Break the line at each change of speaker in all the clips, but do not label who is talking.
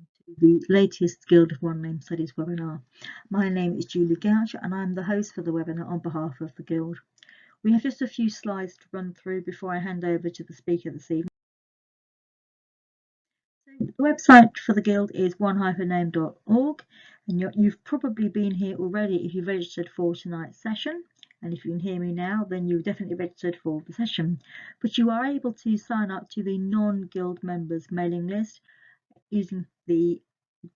to the latest Guild of One Name Studies webinar. My name is Julie Gouch and I'm the host for the webinar on behalf of the Guild. We have just a few slides to run through before I hand over to the speaker this evening. So the website for the Guild is one-name.org, and you've probably been here already if you've registered for tonight's session. And if you can hear me now, then you've definitely registered for the session. But you are able to sign up to the non-Guild members mailing list using the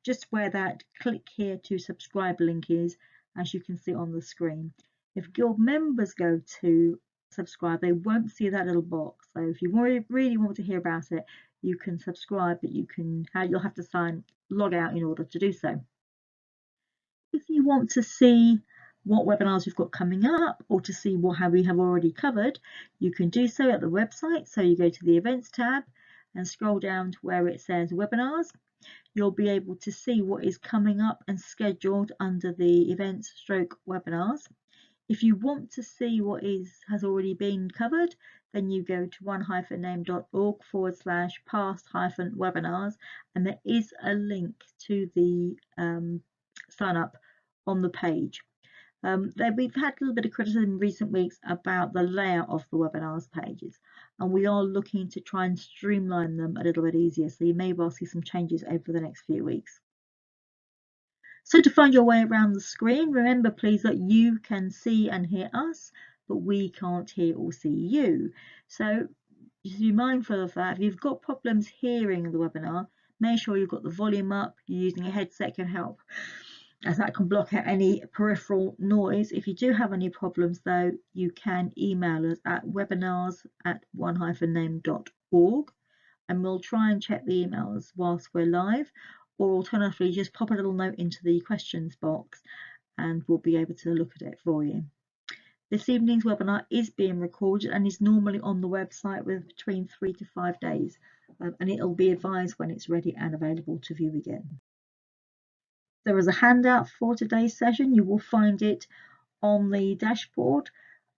just where that click here to subscribe link is, as you can see on the screen. If Guild members go to subscribe, they won't see that little box. So if you really want to hear about it, you can subscribe, but you'll have to log out in order to do so. If you want to see what webinars we've got coming up, or to see how we have already covered, you can do so at the website. So you go to the events tab and scroll down to where it says webinars. You'll be able to see what is coming up and scheduled under the events / webinars. If you want to see what has already been covered, then you go to one-name.org /past-webinars, and there is a link to the sign up on the page. We've had a little bit of criticism in recent weeks about the layout of the webinars pages, and we are looking to try and streamline them a little bit easier, so you may well see some changes over the next few weeks. So to find your way around the screen, remember please that you can see and hear us, but we can't hear or see you. So just be mindful of that. If you've got problems hearing the webinar, make sure you've got the volume up. Using a headset can help, as that can block out any peripheral noise. If you do have any problems though, you can email us at webinars@one-name.org, and we'll try and check the emails whilst we're live, or alternatively just pop a little note into the questions box and we'll be able to look at it for you. This evening's webinar is being recorded and is normally on the website with between 3 to 5 days, and it'll be advised when it's ready and available to view again. There is a handout for today's session. You will find it on the dashboard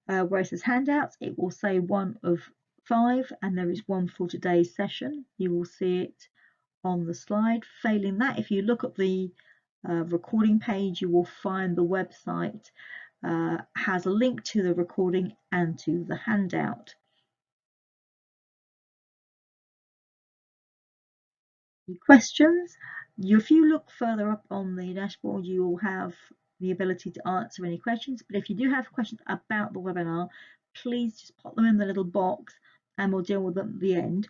where it says handouts. It will say 1 of 5, and there is one for today's session. You will see it on the slide. Failing that, if you look at the recording page, you will find the website has a link to the recording and to the handout. Questions? If you look further up on the dashboard, you will have the ability to answer any questions, but if you do have questions about the webinar, please just pop them in the little box and we'll deal with them at the end.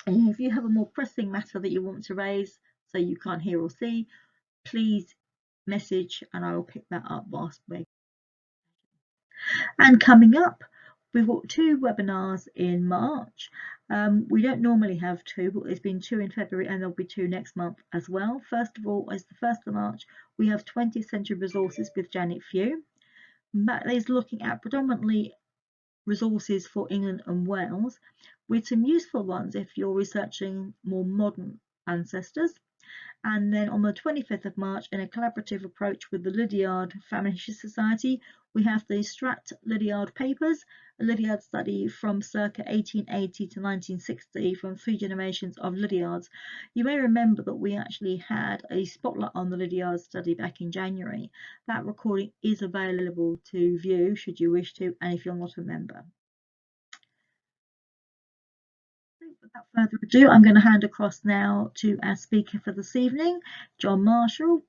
And if you have a more pressing matter that you want to raise, so you can't hear or see, please message and I will pick that up whilst we're. And coming up, we've got 2 webinars in March. We don't normally have 2, but there's been 2 in February and there'll be 2 next month as well. First of all, as the 1st of March, we have 20th Century Resources with Janet Few. That is looking at predominantly resources for England and Wales, with some useful ones if you're researching more modern ancestors. And then on the 25th of March, in a collaborative approach with the Lydiard Family History Society, we have the Strat Lydiard Papers, a Lydiard study from circa 1880 to 1960 from 3 generations of Lydiards. You may remember that we actually had a spotlight on the Lydiard study back in January. That recording is available to view should you wish to, and if you're not a member. Without further ado, I'm going to hand across now to our speaker for this evening, John Marshall,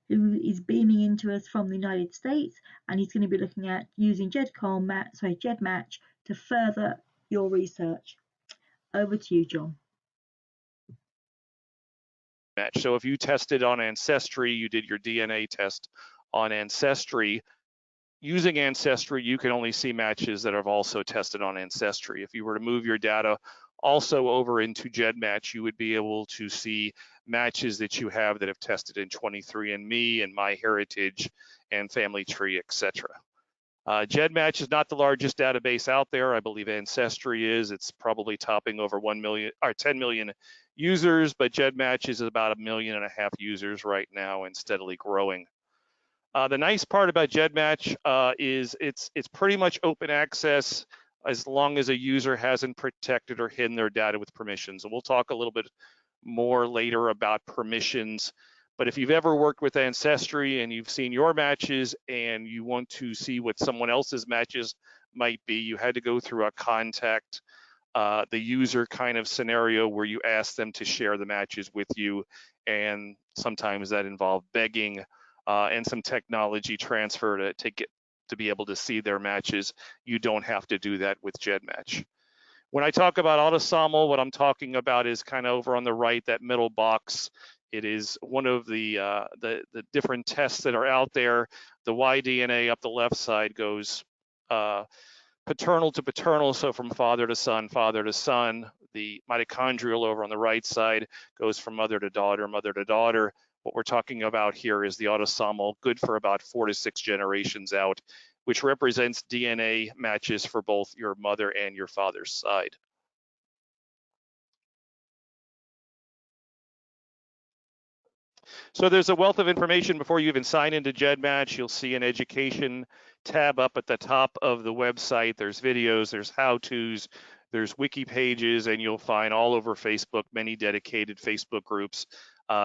who is beaming into us from the United States, and he's going to be looking at using GEDmatch to further your research. Over to you, John.
So if you tested on Ancestry, you did your DNA test on Ancestry. Using Ancestry, you can only see matches that have also tested on Ancestry. If you were to move your data also over into GEDmatch, you would be able to see matches that you have that have tested in 23andMe and MyHeritage and Family Tree, etc. GEDmatch is not the largest database out there. I believe Ancestry is. It's probably topping over 1 million or 10 million users, but GEDmatch is about 1.5 million users right now and steadily growing. The nice part about GEDmatch is it's pretty much open access as long as a user hasn't protected or hidden their data with permissions. And we'll talk a little bit more later about permissions. But if you've ever worked with Ancestry and you've seen your matches and you want to see what someone else's matches might be, you had to go through a contact the user kind of scenario where you ask them to share the matches with you, and sometimes that involved begging and some technology transfer to get to be able to see their matches. You don't have to do that with GEDmatch. When I talk about autosomal, what I'm talking about is kind of over on the right, that middle box. It is one of the different tests that are out there. The YDNA up the left side goes paternal to paternal, so from father to son, father to son. The mitochondrial over on the right side goes from mother to daughter, mother to daughter. What we're talking about here is the autosomal, good for about 4 to 6 generations out, which represents DNA matches for both your mother and your father's side. So there's a wealth of information before you even sign into GEDmatch. You'll see an education tab up at the top of the website. There's videos, there's how-tos, there's wiki pages, and you'll find all over Facebook many dedicated Facebook groups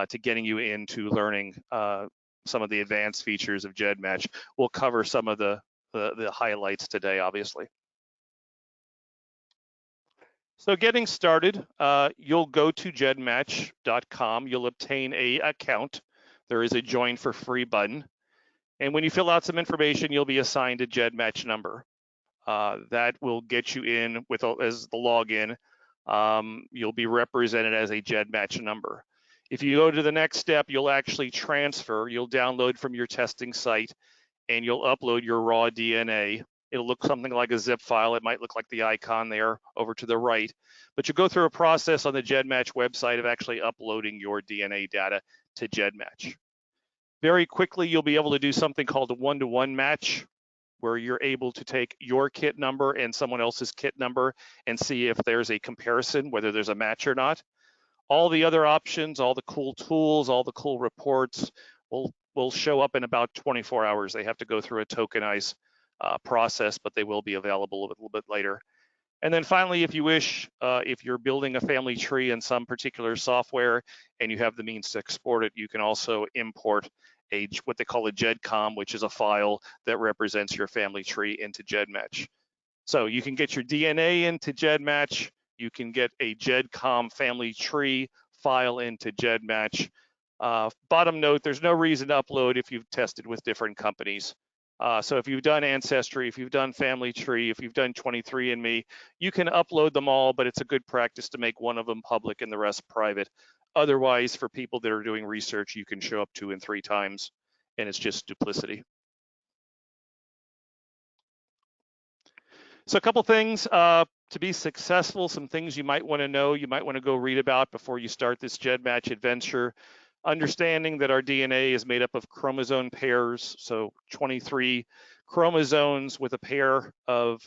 to getting you into learning some of the advanced features of GEDmatch. We'll cover some of the highlights today, obviously. So getting started, you'll go to gedmatch.com. You'll obtain an account. There is a join for free button. And when you fill out some information, you'll be assigned a GEDmatch number. That will get you in with as the login. You'll be represented as a GEDmatch number. If you go to the next step, you'll actually transfer. You'll download from your testing site and you'll upload your raw DNA. It'll look something like a zip file. It might look like the icon there over to the right, but you go through a process on the GEDmatch website of actually uploading your DNA data to GEDmatch. Very quickly, you'll be able to do something called a one-to-one match, where you're able to take your kit number and someone else's kit number and see if there's a comparison, whether there's a match or not. All the other options, all the cool tools, all the cool reports will show up in about 24 hours. They have to go through a tokenized process, but they will be available a little bit later. And then finally, if you wish, if you're building a family tree in some particular software and you have the means to export it, you can also import what they call a GEDcom, which is a file that represents your family tree into GEDmatch. So you can get your DNA into GEDmatch. You can get a GEDcom family tree file into GEDmatch. Bottom note, there's no reason to upload if you've tested with different companies. So if you've done Ancestry, if you've done Family Tree, if you've done 23andMe, you can upload them all, but it's a good practice to make one of them public and the rest private. Otherwise, for people that are doing research, you can show up 2 and 3 times, and it's just duplicity. So a couple things to be successful, some things you might want to know, you might want to go read about before you start this GEDmatch adventure. Understanding that our DNA is made up of chromosome pairs, so 23 chromosomes with a pair of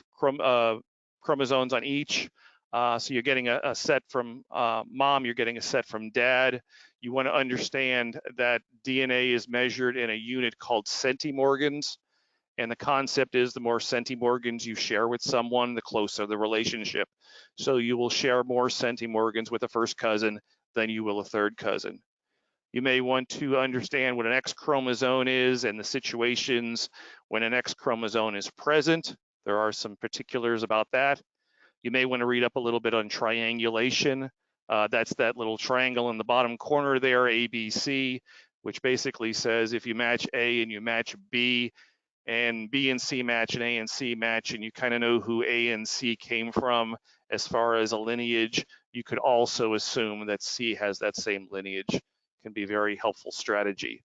chromosomes on each. So you're getting a set from mom, you're getting a set from dad. You want to understand that DNA is measured in a unit called centimorgans. And the concept is the more centimorgans you share with someone, the closer the relationship. So you will share more centimorgans with a first cousin than you will a third cousin. You may want to understand what an X chromosome is and the situations when an X chromosome is present. There are some particulars about that. You may want to read up a little bit on triangulation. That's that little triangle in the bottom corner there, ABC, which basically says if you match A and you match B, and B and C match and A and C match, and you kind of know who A and C came from as far as a lineage, you could also assume that C has that same lineage. Can be a very helpful strategy.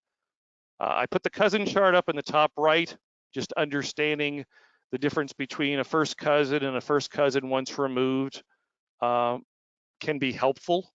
I put the cousin chart up in the top right, just understanding the difference between a first cousin and a first cousin once removed can be helpful.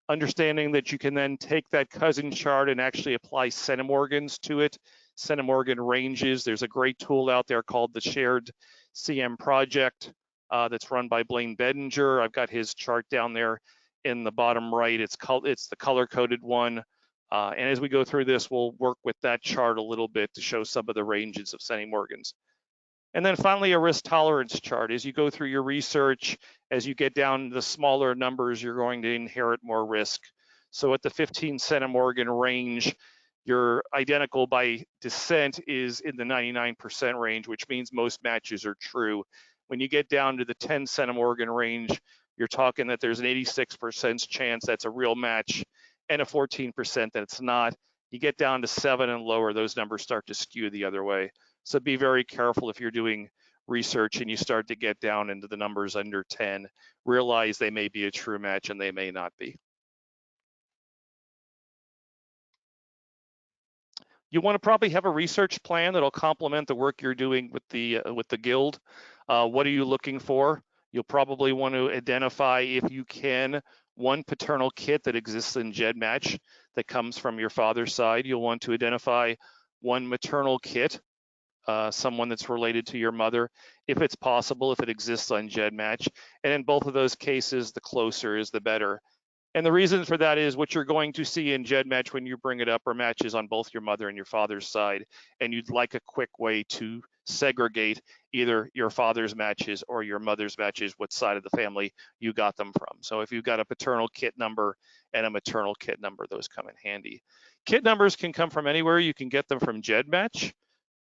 Understanding that you can then take that cousin chart and actually apply centimorgans to it. Centimorgan ranges. There's a great tool out there called the Shared CM Project that's run by Blaine Bedinger. I've got his chart down there in the bottom right. It's the color-coded one. And as we go through this, we'll work with that chart a little bit to show some of the ranges of centimorgans. And then finally, a risk tolerance chart. As you go through your research, as you get down to the smaller numbers, you're going to inherit more risk. So at the 15 centimorgan range, your identical by descent is in the 99% range, which means most matches are true. When you get down to the 10 centimorgan range, you're talking that there's an 86% chance that's a real match and a 14% that it's not. You get down to 7 and lower, those numbers start to skew the other way. So be very careful if you're doing research and you start to get down into the numbers under 10. Realize they may be a true match and they may not be. You want to probably have a research plan that'll complement the work you're doing with the guild. What are you looking for? You'll probably want to identify, if you can, one paternal kit that exists in GEDmatch that comes from your father's side. You'll want to identify one maternal kit, someone that's related to your mother, if it's possible, if it exists on GEDmatch. And in both of those cases, the closer is the better. And the reason for that is what you're going to see in GEDmatch when you bring it up are matches on both your mother and your father's side. And you'd like a quick way to segregate either your father's matches or your mother's matches, what side of the family you got them from. So if you've got a paternal kit number and a maternal kit number, those come in handy. Kit numbers can come from anywhere. You can get them from GEDmatch.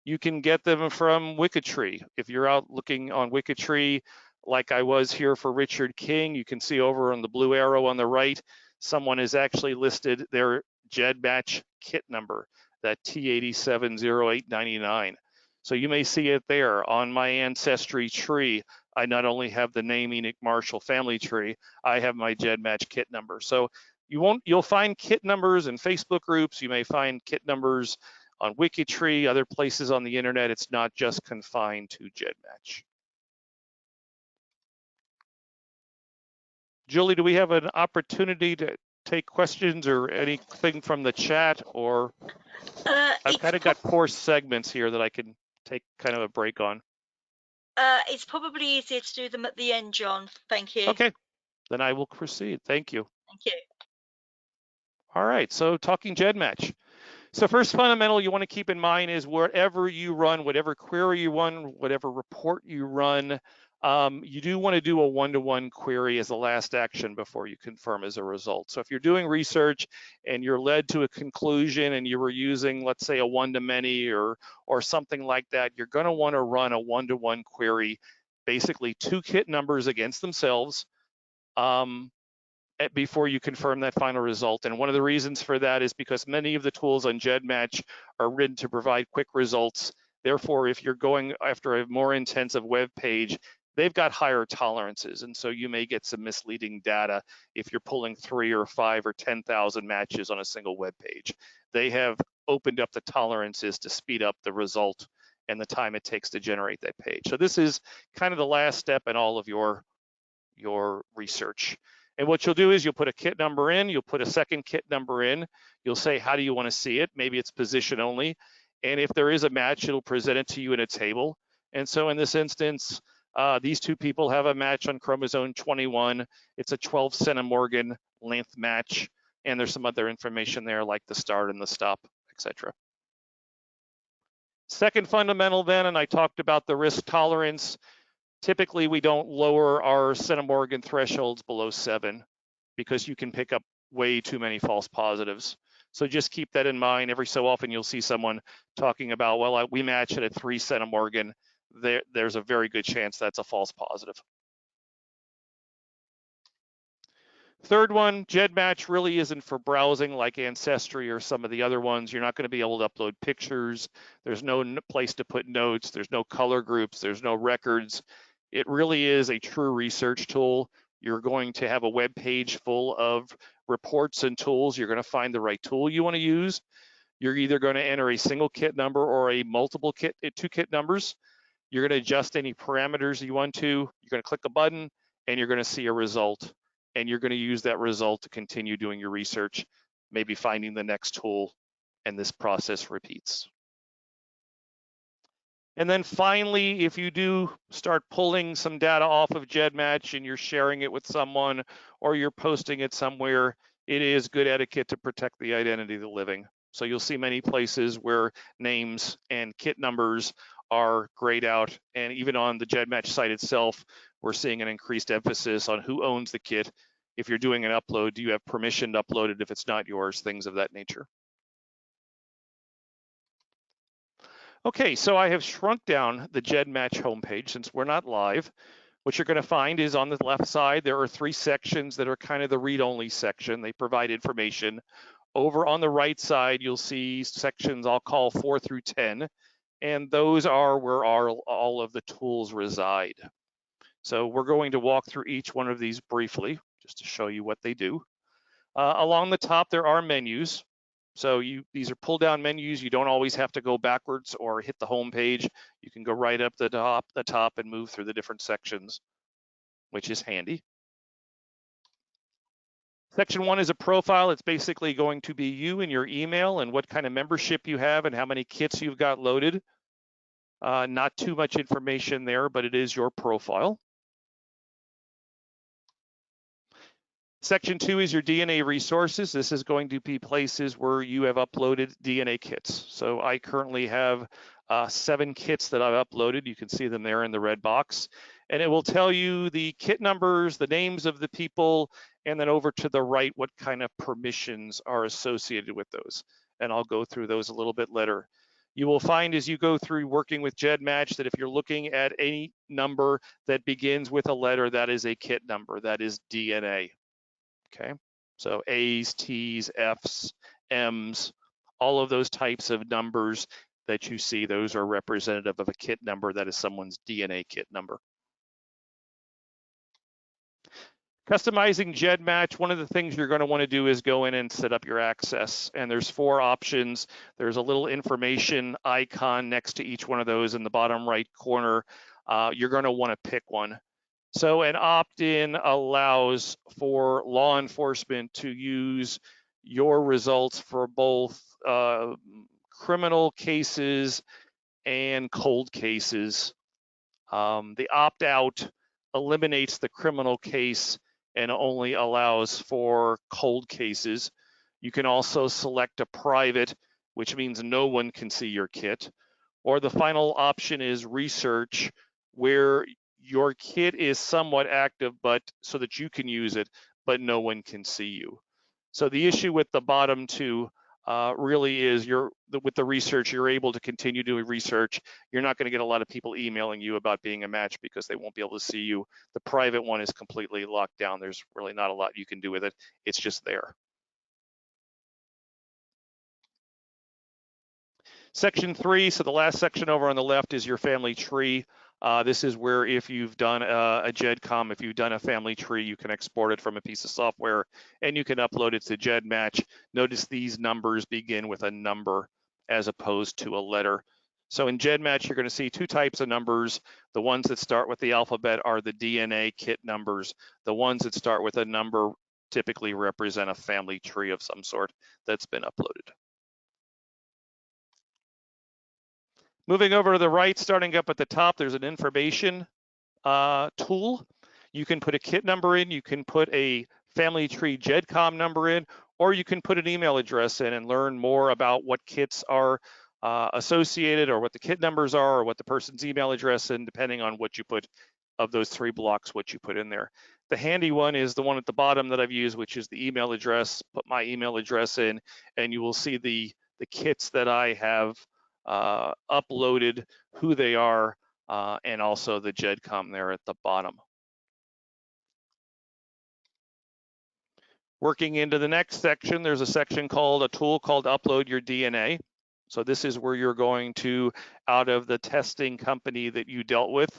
You can get them from Wikitree. If you're out looking on Wikitree, like I was here for Richard King, you can see over on the blue arrow on the right, someone has actually listed their GEDmatch kit number, that T870899. So you may see it there. On my Ancestry tree, I not only have the name Enoch Marshall family tree, I have my GEDmatch kit number. So you'll find kit numbers in Facebook groups. You may find kit numbers on Wikitree, other places on the internet. It's not just confined to GEDmatch. Julie, do we have an opportunity to take questions or anything from the chat? Or I've kind of got 4 segments here that I can take kind of a break on.
It's probably easier to do them at the end, John. Thank you.
Okay, then I will proceed. Thank you.
Thank you.
All right, so talking GEDmatch. So first fundamental you want to keep in mind is whatever you run, whatever query you run, whatever report you run, you do want to do a one-to-one query as the last action before you confirm as a result. So if you're doing research and you're led to a conclusion and you were using, let's say, a one-to-many or something like that, you're going to want to run a one-to-one query, basically 2 kit numbers against themselves, before you confirm that final result. And one of the reasons for that is because many of the tools on GEDmatch are written to provide quick results. Therefore, if you're going after a more intensive web page, they've got higher tolerances. And so you may get some misleading data if you're pulling 3 or 5 or 10,000 matches on a single web page. They have opened up the tolerances to speed up the result and the time it takes to generate that page. So this is kind of the last step in all of your research. And what you'll do is you'll put a kit number in, you'll put a second kit number in, you'll say, how do you want to see it? Maybe it's position only. And if there is a match, it'll present it to you in a table. And so in this instance, these 2 people have a match on chromosome 21. It's a 12 centimorgan length match. And there's some other information there like the start and the stop, etc. Second fundamental then, and I talked about the risk tolerance. Typically, we don't lower our centimorgan thresholds below 7 because you can pick up way too many false positives. So just keep that in mind. Every so often, you'll see someone talking about, well, we match it at 3 centimorgan. There's a very good chance that's a false positive. Third one, GEDmatch really isn't for browsing like Ancestry or some of the other ones. You're not going to be able to upload pictures. There's no place to put notes. There's no color groups. There's no records. It really is a true research tool. You're going to have a web page full of reports and tools. You're going to find the right tool you want to use. You're either going to enter a single kit number or a multiple kit, 2 kit numbers. You're going to adjust any parameters you want to. You're going to click a button and you're going to see a result. And you're going to use that result to continue doing your research, maybe finding the next tool, and this process repeats. And then finally, if you do start pulling some data off of GEDmatch and you're sharing it with someone or you're posting it somewhere, it is good etiquette to protect the identity of the living. So you'll see many places where names and kit numbers are grayed out. And even on the GEDmatch site itself, we're seeing an increased emphasis on who owns the kit. If you're doing an upload, do you have permission to upload it if it's not yours, things of that nature. Okay, so I have shrunk down the GEDmatch homepage since we're not live. What you're going to find is on the left side, there are 3 sections that are kind of the read-only section. They provide information. Over on the right side, you'll see sections I'll call 4 through 10, and those are where all of the tools reside. So we're going to walk through each one of these briefly, just to show you what they do. Along the top, there are menus. So these are pull-down menus. You don't always have to go backwards or hit the home page. You can go right up the top and move through the different sections, which is handy. Section 1 is a profile. It's basically going to be you and your email and what kind of membership you have and how many kits you've got loaded. Not too much information there, but it is your profile. Section 2 is your DNA resources. This is going to be places where you have uploaded DNA kits. So I currently have 7 kits that I've uploaded. You can see them there in the red box. And it will tell you the kit numbers, the names of the people, and then over to the right, what kind of permissions are associated with those. And I'll go through those a little bit later. You will find as you go through working with GEDmatch that if you're looking at any number that begins with a letter, that is a kit number, that is DNA. Okay, so A's, T's, F's, M's, all of those types of numbers that you see, those are representative of a kit number that is someone's DNA kit number. Customizing GEDmatch, one of the things you're going to want to do is go in and set up your access. And there's 4 options. There's a little information icon next to each one of those in the bottom right corner. You're going to want to pick one. So an opt-in allows for law enforcement to use your results for both criminal cases and cold cases. The opt-out eliminates the criminal case and only allows for cold cases. You can also select a private, which means no one can see your kit. Or the final option is research, where your kit is somewhat active, but so that you can use it, but no one can see you. So the issue with the bottom 2 really is with the research, you're able to continue doing research. You're not going to get a lot of people emailing you about being a match because they won't be able to see you. The private one is completely locked down. There's really not a lot you can do with it. It's just there. Section 3, so the last section over on the left is your family tree. This is where if you've done a GEDcom, if you've done a family tree, you can export it from a piece of software and you can upload it to GEDmatch. Notice these numbers begin with a number as opposed to a letter. So in GEDmatch, you're going to see 2 types of numbers. The ones that start with the alphabet are the DNA kit numbers. The ones that start with a number typically represent a family tree of some sort that's been uploaded. Moving over to the right, starting up at the top, there's an information tool. You can put a kit number in, you can put a family tree GEDcom number in, or you can put an email address in and learn more about what kits are associated or what the kit numbers are or what the person's email address is, depending on what you put of those 3 blocks, what you put in there. The handy one is the one at the bottom that I've used, which is the email address. Put my email address in and you will see the kits that I have uploaded, who they are, and also the GEDcom there at the bottom. Working into the next section, there's a section called a tool called Upload Your DNA. So this is where you're going to, out of the testing company that you dealt with,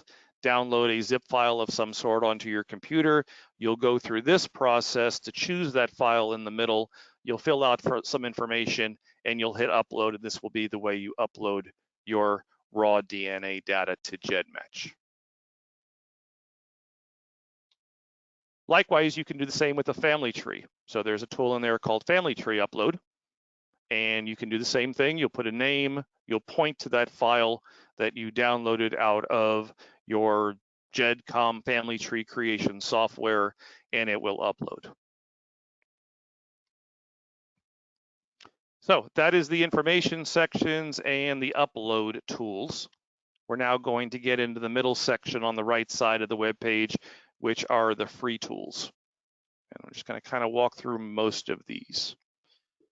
download a zip file of some sort onto your computer. You'll go through this process to choose that file in the middle. You'll fill out for some information and you'll hit upload, and this will be the way you upload your raw DNA data to GEDmatch. Likewise, you can do the same with a family tree. So there's a tool in there called Family Tree Upload, and you can do the same thing. You'll put a name, you'll point to that file that you downloaded out of your GEDcom family tree creation software, and it will upload. So that is the information sections and the upload tools. we're now going to get into the middle section on the right side of the web page, which are the free tools. And I'm just going to kind of walk through most of these.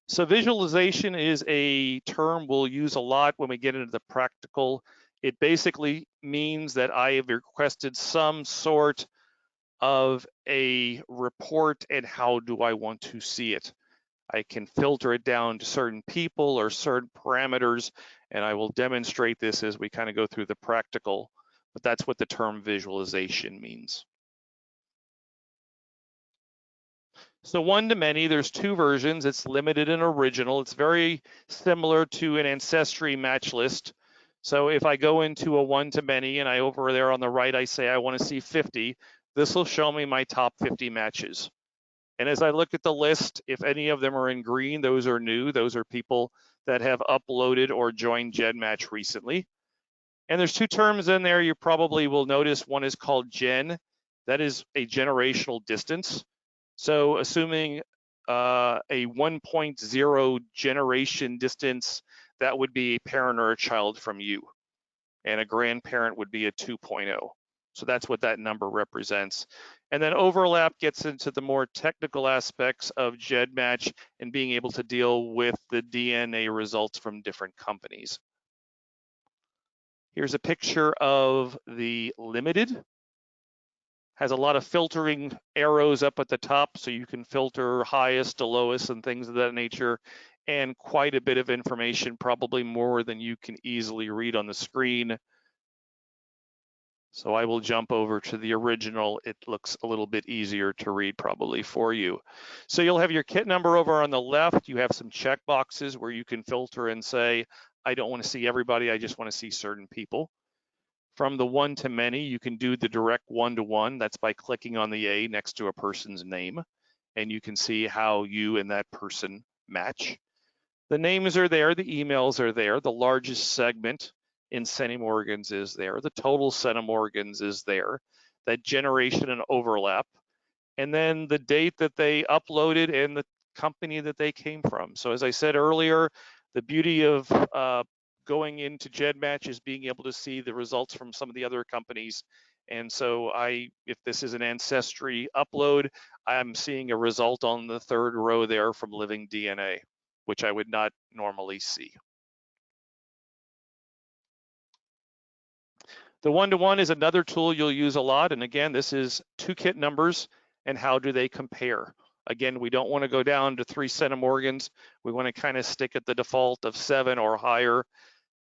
So visualization is a term we'll use a lot when we get into the practical. It basically means that I have requested some sort of a report and how do I want to see it. I can filter it down to certain people or certain parameters, and I will demonstrate this as we kind of go through the practical, but that's what the term visualization means. So one-to-many, there's two versions. It's limited and original. It's very similar to an Ancestry match list. So if I go into a one-to-many and I over there on the right, I say I want to see 50, this will show me my top 50 matches. And as I look at the list, if any of them are in green, those are new. Those are people that have uploaded or joined GEDmatch recently. And there's two terms in there you probably will notice. One is called gen. That is a generational distance. So assuming a 1.0 generation distance, that would be a parent or a child from you. And a grandparent would be a 2.0. So that's what that number represents. And then overlap gets into the more technical aspects of GEDmatch and being able to deal with the DNA results from different companies. Here's a picture of the limited. Has a lot of filtering arrows up at the top, so you can filter highest to lowest and things of that nature, and quite a bit of information, probably more than you can easily read on the screen. So I will jump over to the original. It looks a little bit easier to read probably for you. So you'll have your kit number over on the left. You have some check boxes where you can filter and say, I don't want to see everybody, I just want to see certain people. From the one-to-many, you can do the direct one-to-one. That's by clicking on the A next to a person's name, and you can see how you and that person match. The names are there, the emails are there, the largest segment in centimorgans is there, the total centimorgans is there, that generation and overlap, and then the date that they uploaded and the company that they came from. So as I said earlier, the beauty of going into GEDmatch is being able to see the results from some of the other companies. And so if this is an Ancestry upload, I'm seeing a result on the third row there from Living DNA, which I would not normally see. The one-to-one is another tool you'll use a lot. And again, this is two kit numbers and how do they compare? Again, we don't want to go down to 3 centimorgans. We want to kind of stick at the default of 7 or higher.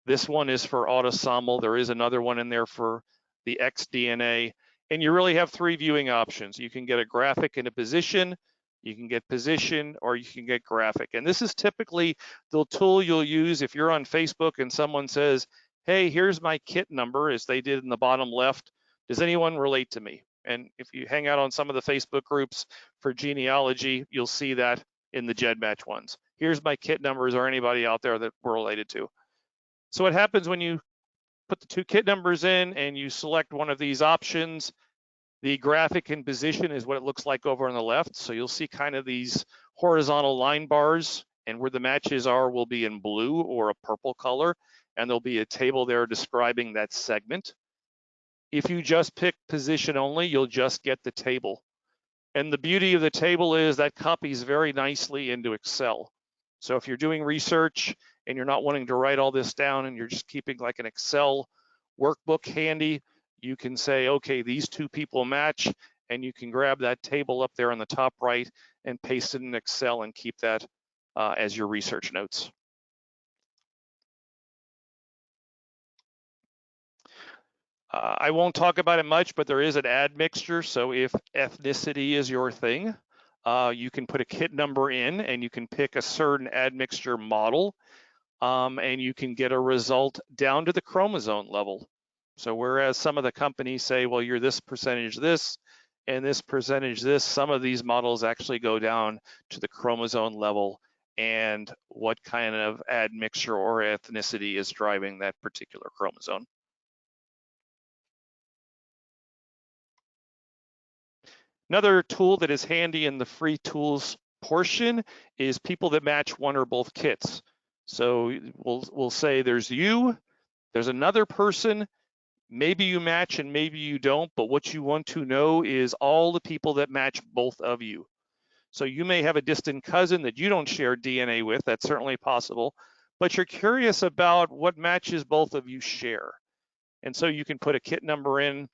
This one is for autosomal. There is another one in there for the xDNA. And you really have 3 viewing options. You can get a graphic and a position, you can get position, or you can get graphic. And this is typically the tool you'll use if you're on Facebook and someone says, hey, here's my kit number, as they did in the bottom left. Does anyone relate to me? And if you hang out on some of the Facebook groups for genealogy, you'll see that in the GEDmatch ones. Here's my kit numbers, or anybody out there that we're related to. So what happens when you put the 2 kit numbers in and you select one of these options, the graphic and position is what it looks like over on the left. So you'll see kind of these horizontal line bars, and where the matches are will be in blue or a purple color, and there'll be a table there describing that segment. If you just pick position only, you'll just get the table. And the beauty of the table is that copies very nicely into Excel. So if you're doing research and you're not wanting to write all this down and you're just keeping like an Excel workbook handy, you can say, okay, these 2 people match, and you can grab that table up there on the top right and paste it in Excel and keep that as your research notes. I won't talk about it much, but there is an admixture. So if ethnicity is your thing, you can put a kit number in and you can pick a certain admixture model, and you can get a result down to the chromosome level. So whereas some of the companies say, well, you're this percentage this and this percentage this, some of these models actually go down to the chromosome level and what kind of admixture or ethnicity is driving that particular chromosome. Another tool that is handy in the free tools portion is people that match one or both kits. So we'll say there's you, there's another person, Maybe you match and maybe you don't, but what you want to know is all the people that match both of you. So you may have a distant cousin that you don't share DNA with, that's certainly possible, but you're curious about what matches both of you share. And so you can put a kit number in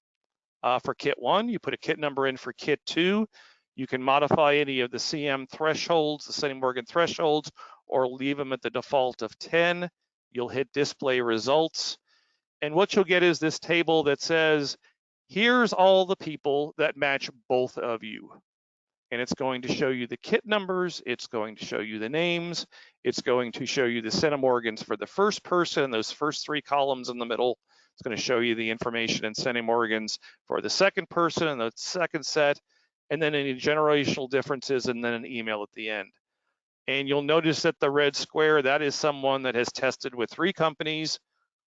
for kit 1, you put a kit number in for kit 2, you can modify any of the CM thresholds, the centimorgan thresholds, or leave them at the default of 10. You'll hit display results. And what you'll get is this table that says, here's all the people that match both of you. And it's going to show you the kit numbers, it's going to show you the names, it's going to show you the centimorgans for the first person, those first 3 columns in the middle. It's going to show you the information in centimorgans for the second person and the second set, and then any generational differences, and then an email at the end. And you'll notice that the red square, that is someone that has tested with 3 companies.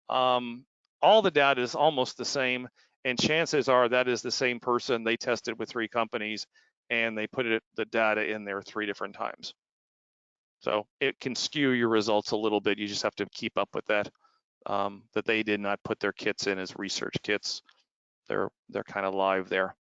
All the data is almost the same, and chances are that is the same person. They tested with 3 companies, and they put the data in there 3 different times. So it can skew your results a little bit. You just have to keep up with that, that they did not put their kits in as research kits. They're kind of live there.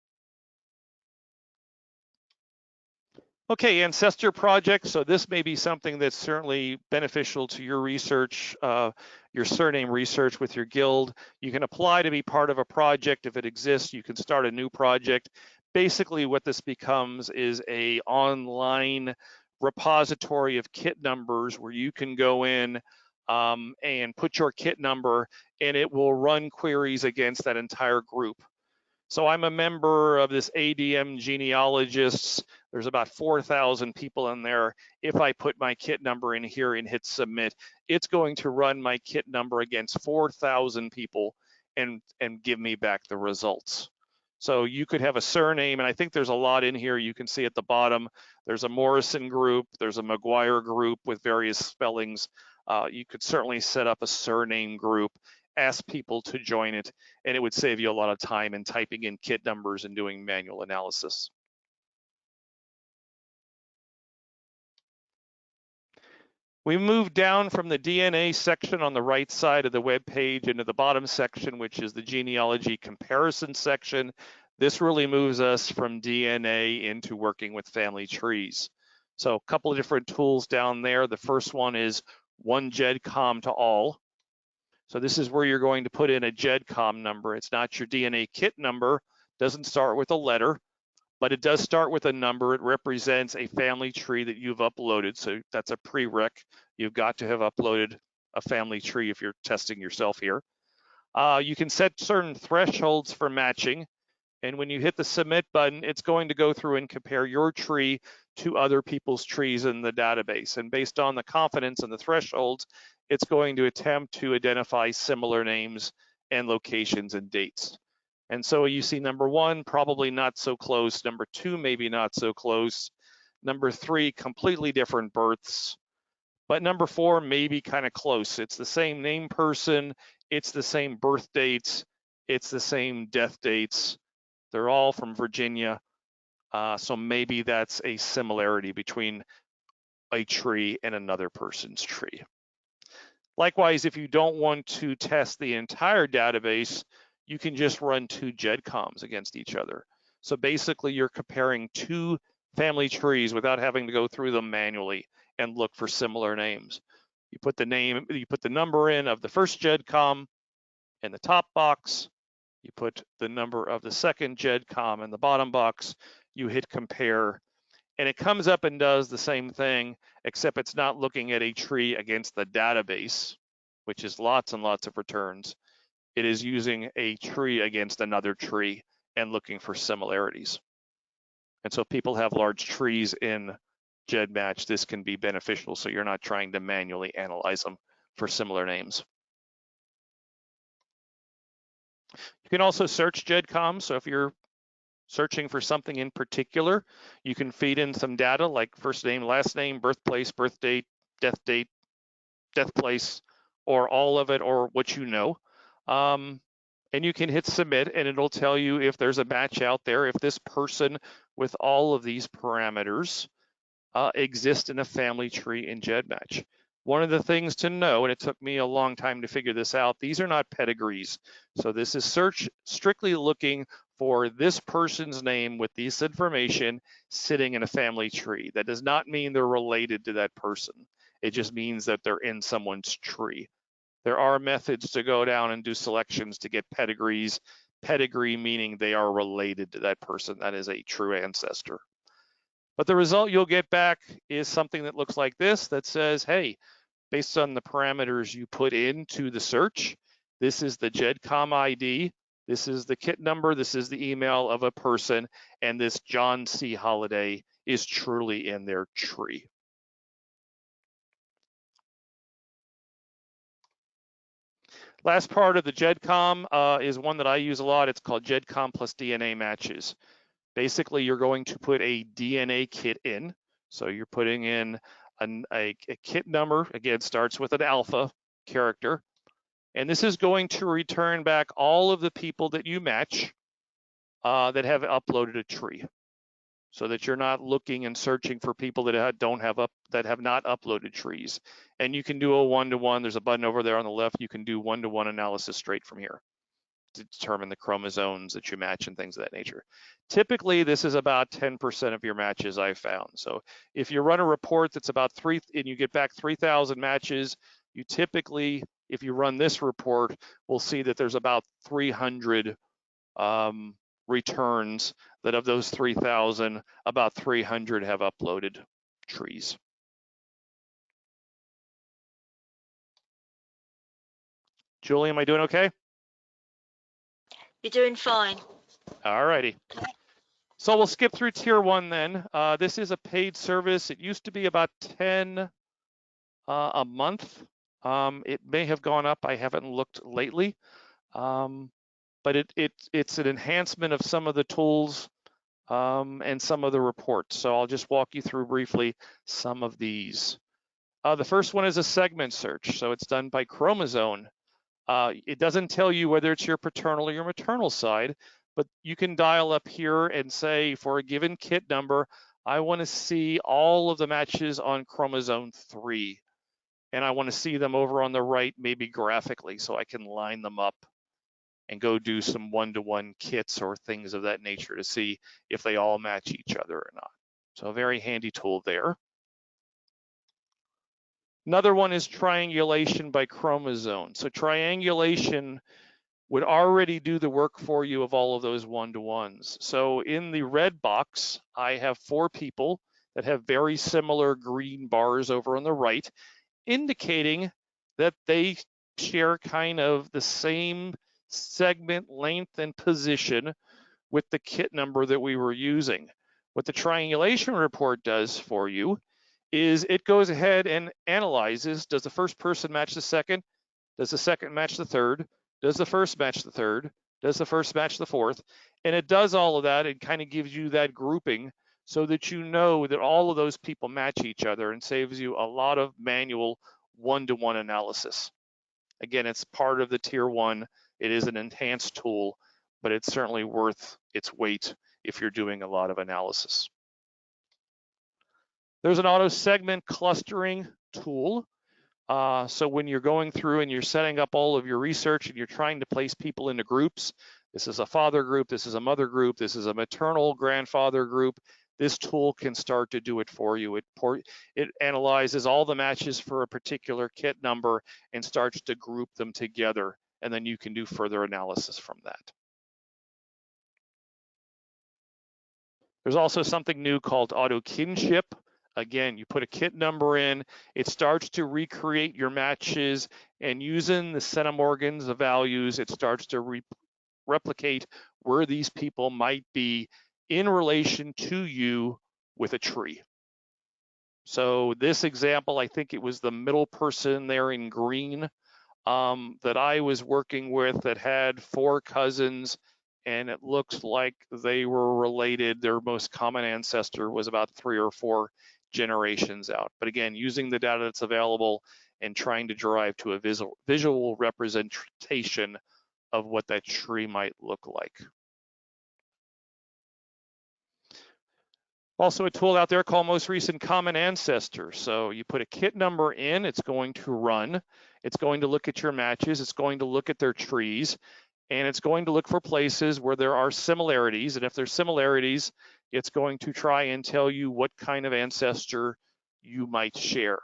Okay, Ancestor project. So this may be something that's certainly beneficial to your research, your surname research with your guild. You can apply to be part of a project if it exists. You can start a new project. Basically what this becomes is a online repository of kit numbers where you can go in and put your kit number, and it will run queries against that entire group. So I'm a member of this ADM genealogists. There's about 4,000 people in there. If I put my kit number in here and hit submit, it's going to run my kit number against 4,000 people and give me back the results. So you could have a surname, and I think there's a lot in here. You can see at the bottom, there's a Morrison group, there's a McGuire group with various spellings. You could certainly set up a surname group, ask people to join it, and it would save you a lot of time in typing in kit numbers and doing manual analysis. We move down from the DNA section on the right side of the web page into the bottom section, which is the genealogy comparison section. This really moves us from DNA into working with family trees. So a couple of different tools down there. The first one is one GEDcom to all. So this is where you're going to put in a GEDcom number. It's not your DNA kit number, doesn't start with a letter, but it does start with a number. It represents a family tree that you've uploaded. So that's a prereq. You've got to have uploaded a family tree if you're testing yourself here. You can set certain thresholds for matching. And when you hit the submit button, it's going to go through and compare your tree to other people's trees in the database. And based on the confidence and the thresholds, it's going to attempt to identify similar names and locations and dates. And so you see number 1, probably not so close. Number 2, maybe not so close. Number 3, completely different births. But number 4, maybe kind of close. It's the same name person. It's the same birth dates. It's the same death dates. They're all from Virginia. So maybe that's a similarity between a tree and another person's tree. Likewise, if you don't want to test the entire database, you can just run 2 GEDcoms against each other. So basically you're comparing 2 family trees without having to go through them manually and look for similar names. You put the number in of the first GEDcom in the top box, you put the number of the second GEDcom in the bottom box, you hit compare, and it comes up and does the same thing, except it's not looking at a tree against the database, which is lots and lots of returns. It is using a tree against another tree and looking for similarities. And so if people have large trees in GEDmatch, this can be beneficial, so you're not trying to manually analyze them for similar names. You can also search GEDcom. So if you're searching for something in particular, you can feed in some data like first name, last name, birthplace, birth date, death place, or all of it, or what you know. And you can hit submit, and it'll tell you if there's a match out there, if this person with all of these parameters exist in a family tree in GEDmatch. One of the things to know, and it took me a long time to figure this out, these are not pedigrees. So this is search strictly looking for this person's name with this information sitting in a family tree. That does not mean they're related to that person. It just means that they're in someone's tree. There are methods to go down and do selections to get pedigrees. Pedigree meaning they are related to that person. That is a true ancestor. But the result you'll get back is something that looks like this that says, hey, based on the parameters you put into the search, this is the GEDcom ID, this is the kit number, this is the email of a person, and this John C. Holiday is truly in their tree. Last part of the GEDcom is one that I use a lot. It's called GEDcom plus DNA matches. Basically, you're going to put a DNA kit in. So you're putting in a kit number, again, starts with an alpha character. And this is going to return back all of the people that you match that have uploaded a tree, so that you're not looking and searching for people that have not uploaded trees. And you can do a one-to-one. There's a button over there on the left. You can do one-to-one analysis straight from here to determine the chromosomes that you match and things of that nature. Typically, this is about 10% of your matches I've found. So if you run a report that's about and you get back 3,000 matches, you typically, if you run this report, will see that there's about 300 returns, that of those 3,000, about 300 have uploaded trees. Julie, am I doing okay?
You're doing fine.
All righty. So we'll skip through tier 1 then. This is a paid service. It used to be about 10 a month. It may have gone up. I haven't looked lately. But it's an enhancement of some of the tools and some of the reports. So I'll just walk you through briefly some of these. The first one is a segment search. So it's done by chromosome. It doesn't tell you whether it's your paternal or your maternal side, but you can dial up here and say, for a given kit number, I want to see all of the matches on chromosome 3. And I want to see them over on the right, maybe graphically, so I can line them up and go do some one-to-one kits or things of that nature to see if they all match each other or not. So a very handy tool there. Another one is triangulation by chromosome. So triangulation would already do the work for you of all of those one-to-ones. So in the red box, I have 4 people that have very similar green bars over on the right, indicating that they share kind of the same segment length and position with the kit number that we were using. What the triangulation report does for you is it goes ahead and analyzes, does the first person match the second? Does the second match the third? Does the first match the third? Does the first match the fourth? And it does all of that and kind of gives you that grouping so that you know that all of those people match each other and saves you a lot of manual one-to-one analysis. Again, it's part of the tier 1. It is an enhanced tool, but it's certainly worth its weight if you're doing a lot of analysis. There's an auto segment clustering tool. So when you're going through and you're setting up all of your research and you're trying to place people into groups, this is a father group, this is a mother group, this is a maternal grandfather group, this tool can start to do it for you. It analyzes all the matches for a particular kit number and starts to group them together, and then you can do further analysis from that. There's also something new called auto kinship. Again, you put a kit number in, it starts to recreate your matches, and using the centimorgans, the values, it starts to replicate where these people might be in relation to you with a tree. So this example, I think it was the middle person there in green that I was working with that had 4 cousins, and it looks like they were related. Their most common ancestor was about 3 or 4 generations out. But again, using the data that's available and trying to drive to a visual representation of what that tree might look like. Also a tool out there called Most Recent Common Ancestor. So you put a kit number in, it's going to run, it's going to look at your matches, it's going to look at their trees, and it's going to look for places where there are similarities. And if there's similarities, it's going to try and tell you what kind of ancestor you might share.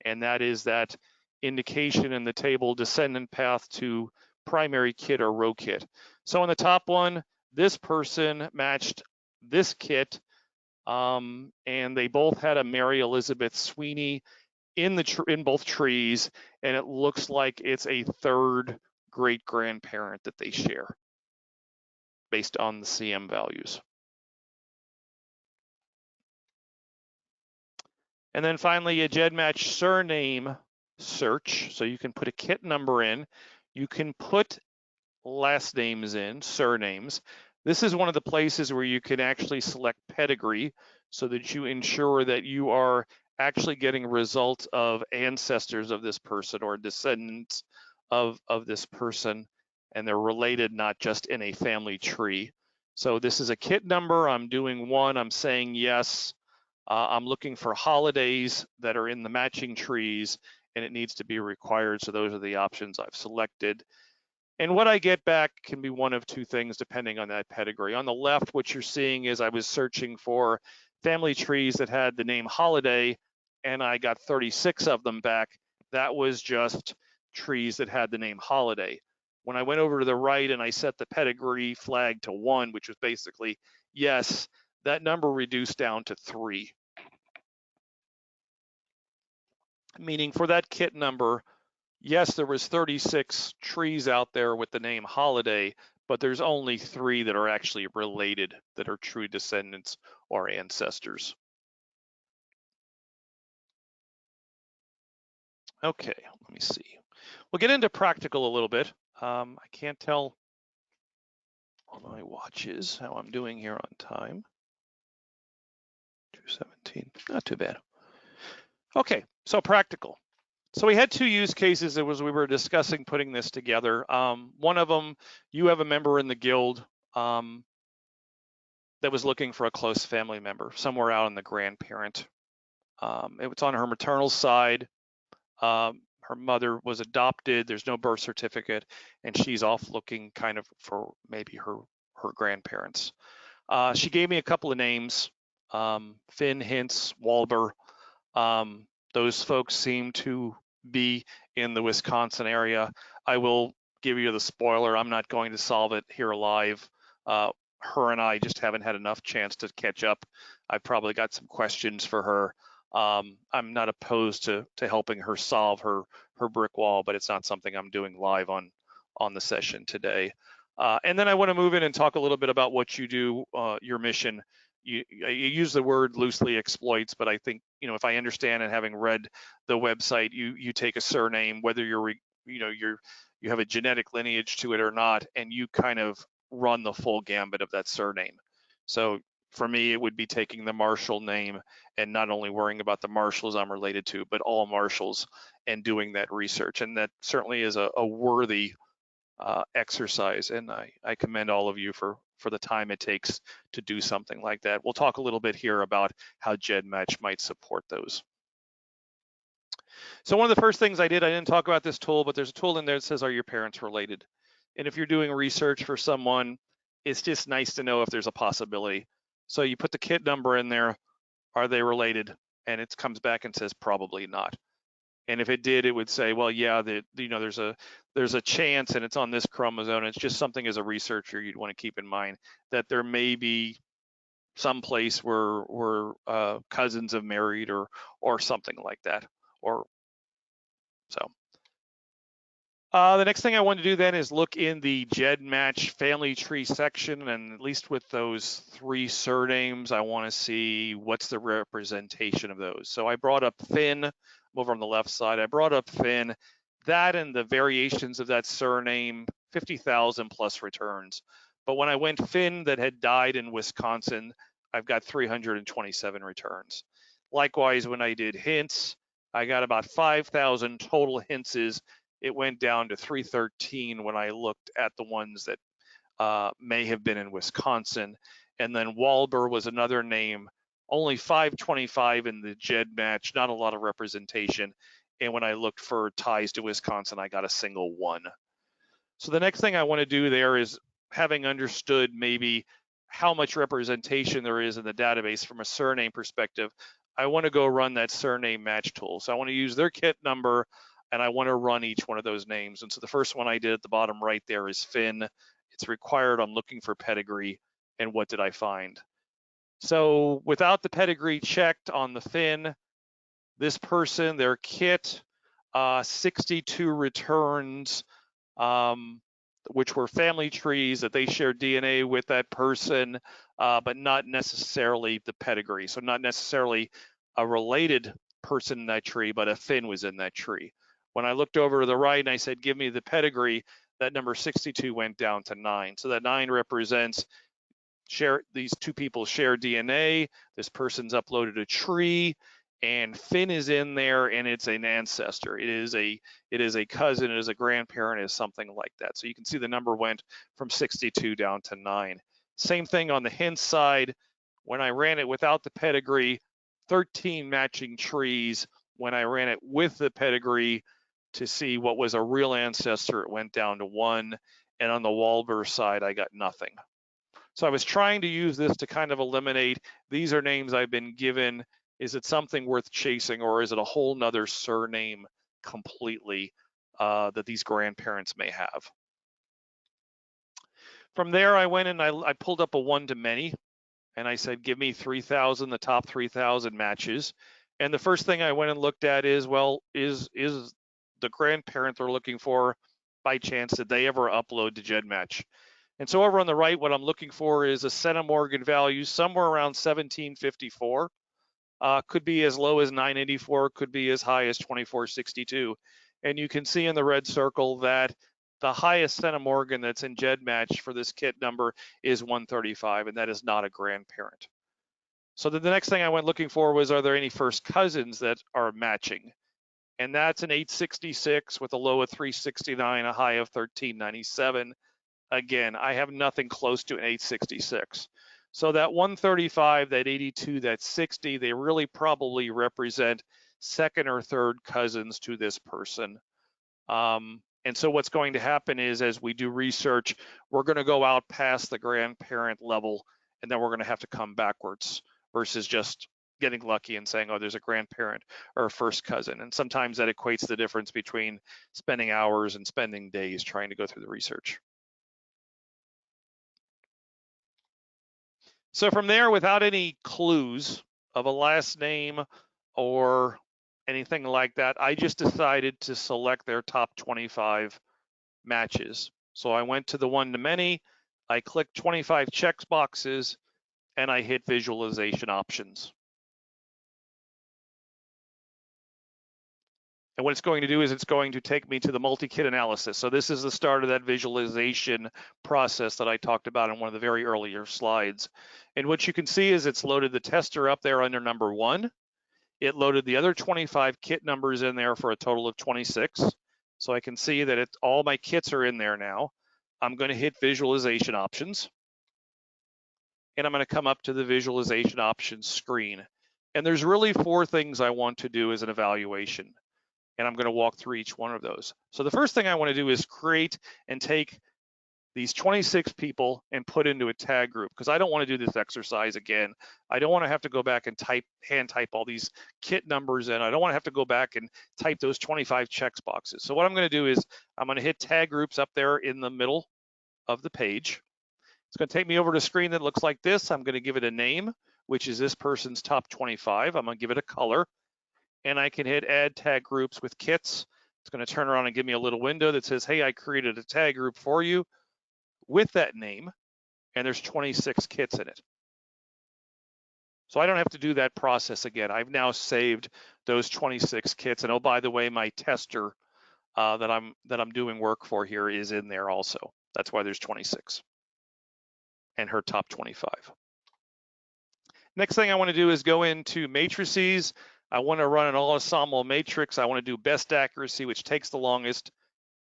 And that is that indication in the table, descendant path to primary kit or row kit. So on the top one, this person matched this kit, and they both had a Mary Elizabeth Sweeney in both trees, and it looks like it's a third great grandparent that they share based on the CM values. And then finally, a GEDmatch surname search. So you can put a kit number in, you can put last names in, surnames. This is one of the places where you can actually select pedigree so that you ensure that you are actually getting results of ancestors of this person or descendants of this person, and they're related not just in a family tree. So this is a kit number. I'm doing one. I'm saying yes. I'm looking for holidays that are in the matching trees, and it needs to be required. So those are the options I've selected. And what I get back can be one of two things depending on that pedigree. On the left, what you're seeing is I was searching for family trees that had the name Holiday, and I got 36 of them back. That was just trees that had the name Holiday. When I went over to the right and I set the pedigree flag to 1, which was basically yes, that number reduced down to 3. Meaning for that kit number, yes, there was 36 trees out there with the name Holiday, but there's only 3 that are actually related, that are true descendants or ancestors. Okay, let me see. We'll get into practical a little bit. I can't tell on my watches how I'm doing here on time. 2:17, not too bad. Okay, so practical. So we had 2 use cases. It was we were discussing putting this together. One of them, you have a member in the guild that was looking for a close family member somewhere out in the grandparent. It was on her maternal side. Her mother was adopted. There's no birth certificate, and she's off looking kind of for maybe her grandparents. She gave me a couple of names: Finn, Hintz, Walber. Those folks seem to be in the Wisconsin area. I will give you the spoiler. I'm not going to solve it here live. Her and I just haven't had enough chance to catch up. I've probably got some questions for her. I'm not opposed to helping her solve her brick wall, but it's not something I'm doing live on the session today. And then I want to move in and talk a little bit about what you do, your mission. You use the word loosely exploits, but I think, you know, if I understand and having read the website, you take a surname, whether you have a genetic lineage to it or not, and you kind of run the full gambit of that surname. So for me, it would be taking the Marshall name and not only worrying about the Marshalls I'm related to, but all Marshalls, and doing that research. And that certainly is a worthy exercise, and I commend all of you for the time it takes to do something like that. We'll talk a little bit here about how GEDmatch might support those. So one of the first things I didn't talk about this tool, but there's a tool in there that says, are your parents related? And if you're doing research for someone, it's just nice to know if there's a possibility. So you put the kit number in there, are they related? And it comes back and says probably not. And if it did, it would say, well, yeah, there's a chance, and it's on this chromosome. It's just something as a researcher you'd want to keep in mind, that there may be some place where cousins have married or something like that. Or so. The next thing I want to do then is look in the GEDmatch family tree section, and at least with those 3 surnames, I want to see what's the representation of those. So I brought up Finn over on the left side. I brought up Finn, that and the variations of that surname, 50,000 plus returns. But when I went Finn that had died in Wisconsin, I've got 327 returns. Likewise, when I did Hintz, I got about 5,000 total Hintzes. It went down to 313 when I looked at the ones that may have been in Wisconsin. And then Walber was another name only 525 in the GEDmatch, not a lot of representation. And when I looked for ties to Wisconsin, I got a single one. So the next thing I want to do there is, having understood maybe how much representation there is in the database from a surname perspective, I want to go run that surname match tool. So I want to use their kit number, and I want to run each one of those names. And so the first one I did at the bottom right there is Finn. It's required. I'm looking for pedigree, and what did I find? So without the pedigree checked on the Finn, this person, their kit, 62 returns, which were family trees that they shared DNA with that person, but not necessarily the pedigree. So not necessarily a related person in that tree, but a Finn was in that tree. When I looked over to the right and I said, give me the pedigree, that number 62 went down to 9. So that 9 represents these two people share DNA. This person's uploaded a tree, and Finn is in there, and it's an ancestor. It is a cousin, it is a grandparent, it is something like that. So you can see the number went from 62 down to 9. Same thing on the hint side. When I ran it without the pedigree, 13 matching trees. When I ran it with the pedigree to see what was a real ancestor, it went down to 1. And on the Wahlberg side, I got nothing. So I was trying to use this to kind of eliminate, these are names I've been given. Is it something worth chasing, or is it a whole nother surname completely that these grandparents may have? From there, I went and I pulled up a one-to-many, and I said, give me 3,000, the top 3,000 matches. And the first thing I went and looked at is, well, is the grandparent they're looking for, by chance, did they ever upload to GEDmatch? And so over on the right, what I'm looking for is a centimorgan value somewhere around 1754. Could be as low as 984, could be as high as 2462. And you can see in the red circle that the highest centimorgan that's in GEDmatch for this kit number is 135, and that is not a grandparent. So the next thing I went looking for was, are there any first cousins that are matching? And that's an 866 with a low of 369, a high of 1397. Again, I have nothing close to an 866. So that 135, that 82, that 60, they really probably represent second or third cousins to this person. And so what's going to happen is, as we do research, we're going to go out past the grandparent level, and then we're going to have to come backwards versus just getting lucky and saying, oh, there's a grandparent or a first cousin. And sometimes that equates the difference between spending hours and spending days trying to go through the research. So from there, without any clues of a last name or anything like that, I just decided to select their top 25 matches. So I went to the one-to-many, I clicked 25 check boxes, and I hit visualization options. And what it's going to do is it's going to take me to the multi-kit analysis. So this is the start of that visualization process that I talked about in one of the very earlier slides. And what you can see is it's loaded the tester up there under number 1. It loaded the other 25 kit numbers in there for a total of 26. So I can see that all my kits are in there now. I'm going to hit visualization options. And I'm going to come up to the visualization options screen. And there's really 4 things I want to do as an evaluation. And I'm going to walk through each one of those. So the first thing I want to do is create and take these 26 people and put into a tag group, because I don't want to do this exercise again. I don't want to have to go back and hand type all these kit numbers in. I don't want to have to go back and type those 25 check boxes. So what I'm going to do is I'm going to hit tag groups up there in the middle of the page. It's going to take me over to a screen that looks like this. I'm going to give it a name, which is this person's top 25. I'm going to give it a color. And I can hit add tag groups with kits. It's going to turn around and give me a little window that says, hey, I created a tag group for you with that name, and there's 26 kits in it. So I don't have to do that process again. I've now saved those 26 kits. And oh, by the way, my tester that I'm doing work for here is in there also. That's why there's 26 and her top 25. Next thing I want to do is go into matrices. I want to run an autosomal matrix. I want to do best accuracy, which takes the longest.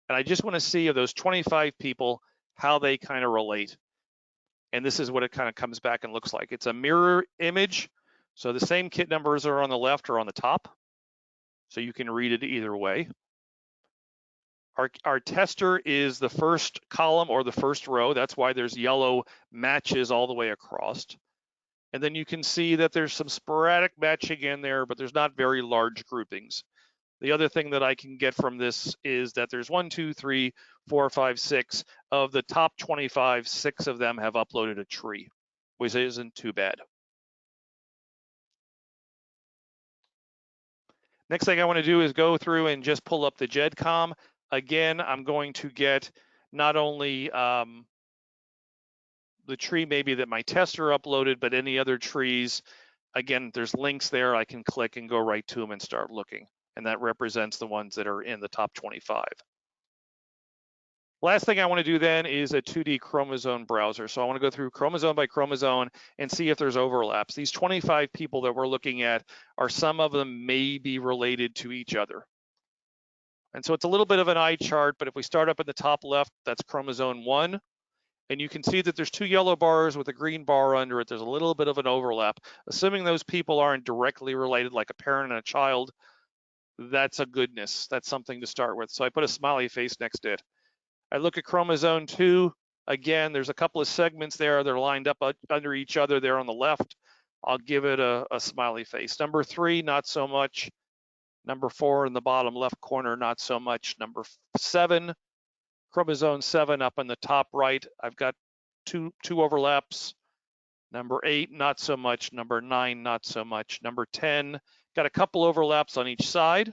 And I just want to see of those 25 people, how they kind of relate. And this is what it kind of comes back and looks like. It's a mirror image. So the same kit numbers are on the left or on the top, so you can read it either way. Our tester is the first column or the first row. That's why there's yellow matches all the way across. And then you can see that there's some sporadic matching in there, but there's not very large groupings. The other thing that I can get from this is that there's 1, 2, 3, 4, 5, 6 of the top 25, 6 of them have uploaded a tree, which isn't too bad. Next thing I want to do is go through and just pull up the GEDcom. Again, I'm going to get not only the tree maybe that my tester uploaded, but any other trees. Again, there's links there. I can click and go right to them and start looking. And that represents the ones that are in the top 25. Last thing I want to do then is a 2D chromosome browser. So I want to go through chromosome by chromosome and see if there's overlaps. These 25 people that we're looking at are some of them may be related to each other. And so it's a little bit of an eye chart, but if we start up in the top left, that's chromosome 1. And you can see that there's 2 yellow bars with a green bar under it. There's a little bit of an overlap. Assuming those people aren't directly related, like a parent and a child, that's a goodness. That's something to start with. So I put a smiley face next to it. I look at chromosome 2. Again, there's a couple of segments there. They're lined up under each other there on the left. I'll give it a smiley face. Number 3, not so much. Number 4 in the bottom left corner, not so much. Number 7, chromosome 7 up in the top right. I've got two overlaps. Number 8, not so much. Number 9, not so much. Number 10, got a couple overlaps on each side.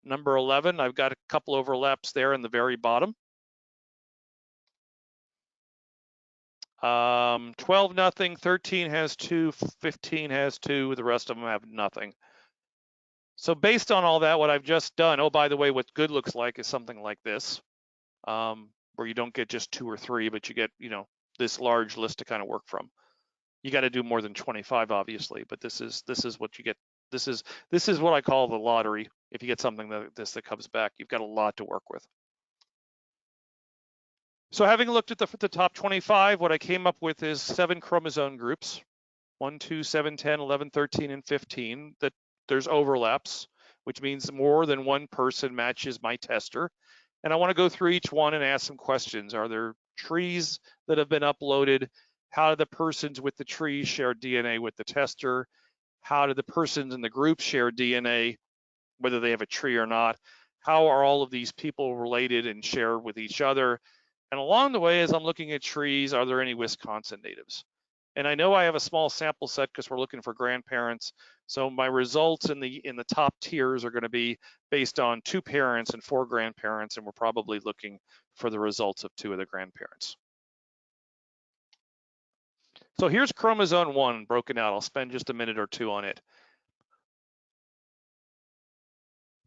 Number 11, I've got a couple overlaps there in the very bottom. 12, nothing. 13 has 2. 15 has 2. The rest of them have nothing. So based on all that, what I've just done, oh, by the way, what good looks like is something like this, where you don't get just 2 or 3, but you get, this large list to kind of work from. You got to do more than 25, obviously, but this is what you get. This is what I call the lottery. If you get something that comes back, you've got a lot to work with. So having looked at the top 25, what I came up with is 7 chromosome groups, 1, 2, 7, 10, 11, 13, and 15, that there's overlaps, which means more than one person matches my tester. And I want to go through each one and ask some questions. Are there trees that have been uploaded? How do the persons with the trees share DNA with the tester? How do the persons in the group share DNA, whether they have a tree or not? How are all of these people related and share with each other? And along the way, as I'm looking at trees, are there any Wisconsin natives? And I know I have a small sample set because we're looking for grandparents. So my results in the top tiers are going to be based on 2 parents and 4 grandparents, and we're probably looking for the results of 2 of the grandparents. So here's chromosome 1 broken out. I'll spend just a minute or 2 on it.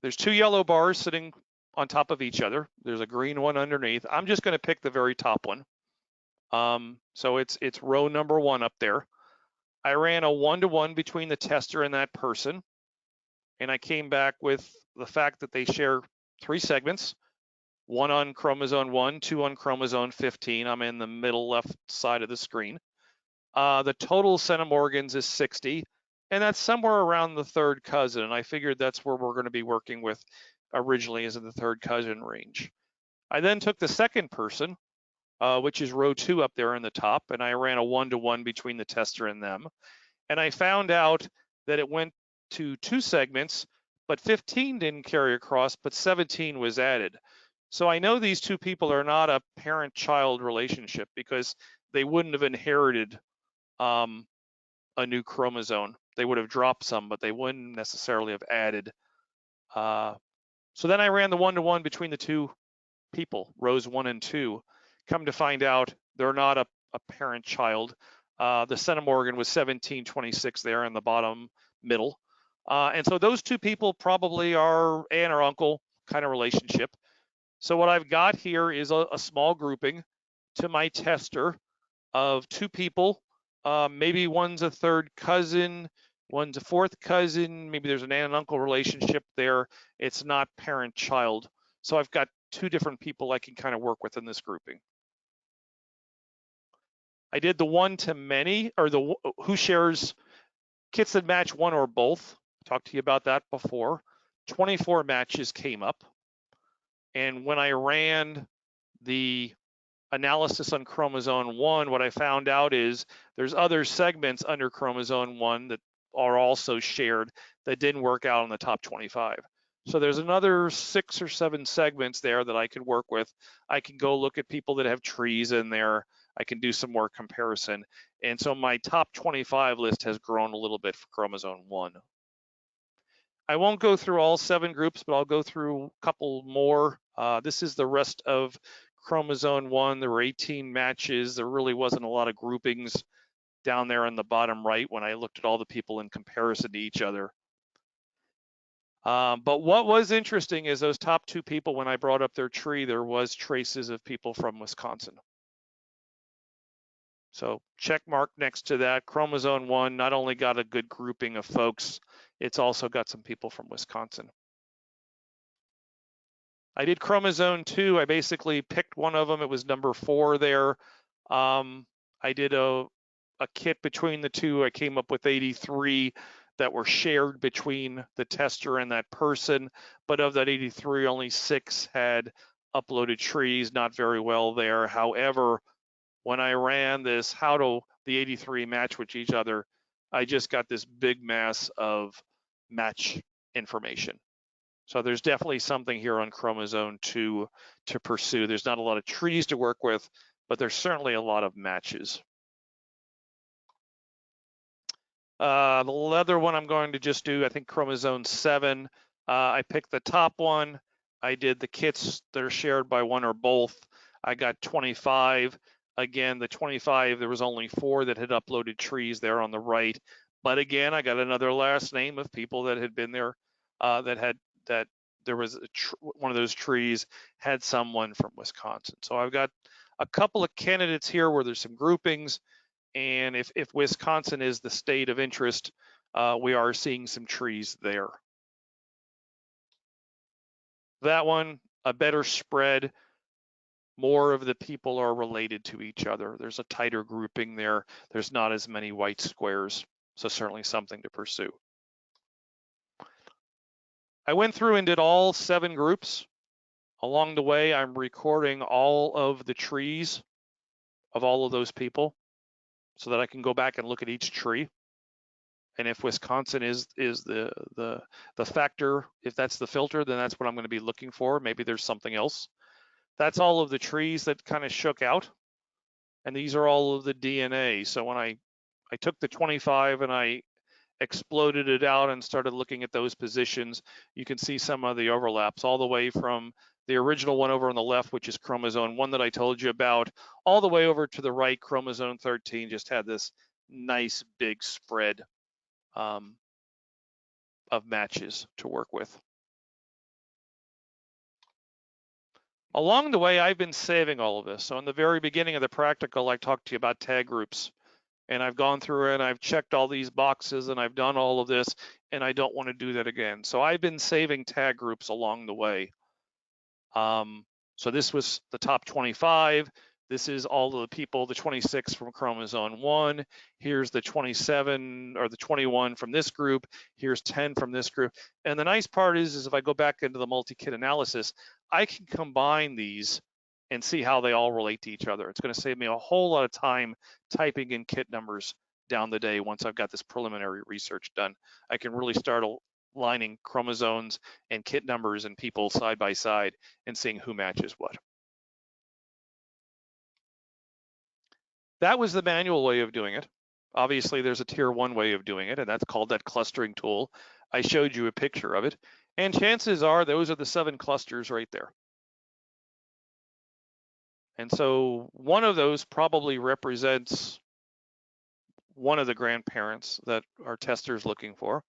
There's 2 yellow bars sitting on top of each other. There's a green one underneath. I'm just going to pick the very top one. So it's row number 1 up there. I ran a 1-to-1 between the tester and that person, and I came back with the fact that they share 3 segments, 1 on chromosome 1, 2 on chromosome 15. I'm in the middle left side of the screen. The total centimorgans is 60, and that's somewhere around the 3rd cousin, and I figured that's where we're going to be working with originally, is in the 3rd cousin range. I then took the second person, which is row 2 up there in the top, and I ran a 1-to-1 between the tester and them. And I found out that it went to 2 segments, but 15 didn't carry across, but 17 was added. So I know these 2 people are not a parent-child relationship because they wouldn't have inherited a new chromosome. They would have dropped some, but they wouldn't necessarily have added. So then I ran the 1-to-1 between the 2 people, rows 1 and 2. Come to find out, they're not a parent-child. The centimorgan was 1726 there in the bottom middle. And so those 2 people probably are aunt or uncle kind of relationship. So what I've got here is a small grouping to my tester of 2 people. Maybe one's a 3rd cousin, one's a 4th cousin, maybe there's an aunt and uncle relationship there. It's not parent-child. So I've got 2 different people I can kind of work with in this grouping. I did the one-to-many, or the who shares Kits that match one or both, talked to you about that before. 24 matches came up. And when I ran the analysis on chromosome 1, what I found out is there's other segments under chromosome 1 that are also shared that didn't work out in the top 25. So there's another 6 or 7 segments there that I could work with. I can go look at people that have trees in there. I can do some more comparison. And so my top 25 list has grown a little bit for chromosome 1. I won't go through all 7 groups, but I'll go through a couple more. This is the rest of chromosome 1. There were 18 matches. There really wasn't a lot of groupings down there in the bottom right when I looked at all the people in comparison to each other. But what was interesting is those top 2 people, when I brought up their tree, there was traces of people from Wisconsin. So check mark next to that. Chromosome 1 not only got a good grouping of folks, it's also got some people from Wisconsin. I did chromosome 2. I basically picked one of them. It was number 4 there. I did a kit between the two. I came up with 83 that were shared between the tester and that person. But of that 83, only 6 had uploaded trees, not very well there. However, when I ran this, how do the 83 match with each other, I just got this big mass of match information. So there's definitely something here on chromosome 2 to pursue. There's not a lot of trees to work with, but there's certainly a lot of matches. The other one I'm going to just do, I think chromosome 7. I picked the top one. I did the kits that are shared by one or both. I got 25. Again, the 25, there was only 4 that had uploaded trees there on the right. But again, I got another last name of people that had been there, that there was one of those trees had someone from Wisconsin. So I've got a couple of candidates here where there's some groupings. And if Wisconsin is the state of interest, we are seeing some trees there. That one, a better spread. More of the people are related to each other. There's a tighter grouping there. There's not as many white squares. So certainly something to pursue. I went through and did all 7 groups. Along the way, I'm recording all of the trees of all of those people so that I can go back and look at each tree. And if Wisconsin is the factor, if that's the filter, then that's what I'm going to be looking for. Maybe there's something else. That's all of the trees that kind of shook out. And these are all of the DNA. So when I took the 25 and I exploded it out and started looking at those positions, you can see some of the overlaps all the way from the original one over on the left, which is chromosome 1 that I told you about, all the way over to the right. Chromosome 13 just had this nice big spread of matches to work with. Along the way, I've been saving all of this. So in the very beginning of the practical, I talked to you about tag groups. And I've gone through and I've checked all these boxes and I've done all of this, and I don't want to do that again. So I've been saving tag groups along the way. So this was the top 25. This is all of the people, the 26 from chromosome 1. Here's the 27 or the 21 from this group. Here's 10 from this group. And the nice part is if I go back into the multi-kit analysis, I can combine these and see how they all relate to each other. It's going to save me a whole lot of time typing in kit numbers down the day once I've got this preliminary research done. I can really start aligning chromosomes and kit numbers and people side by side and seeing who matches what. That was the manual way of doing it. Obviously, there's a tier 1 way of doing it, and that's called that clustering tool. I showed you a picture of it, and chances are those are the 7 clusters right there. And so one of those probably represents one of the grandparents that our tester's looking for.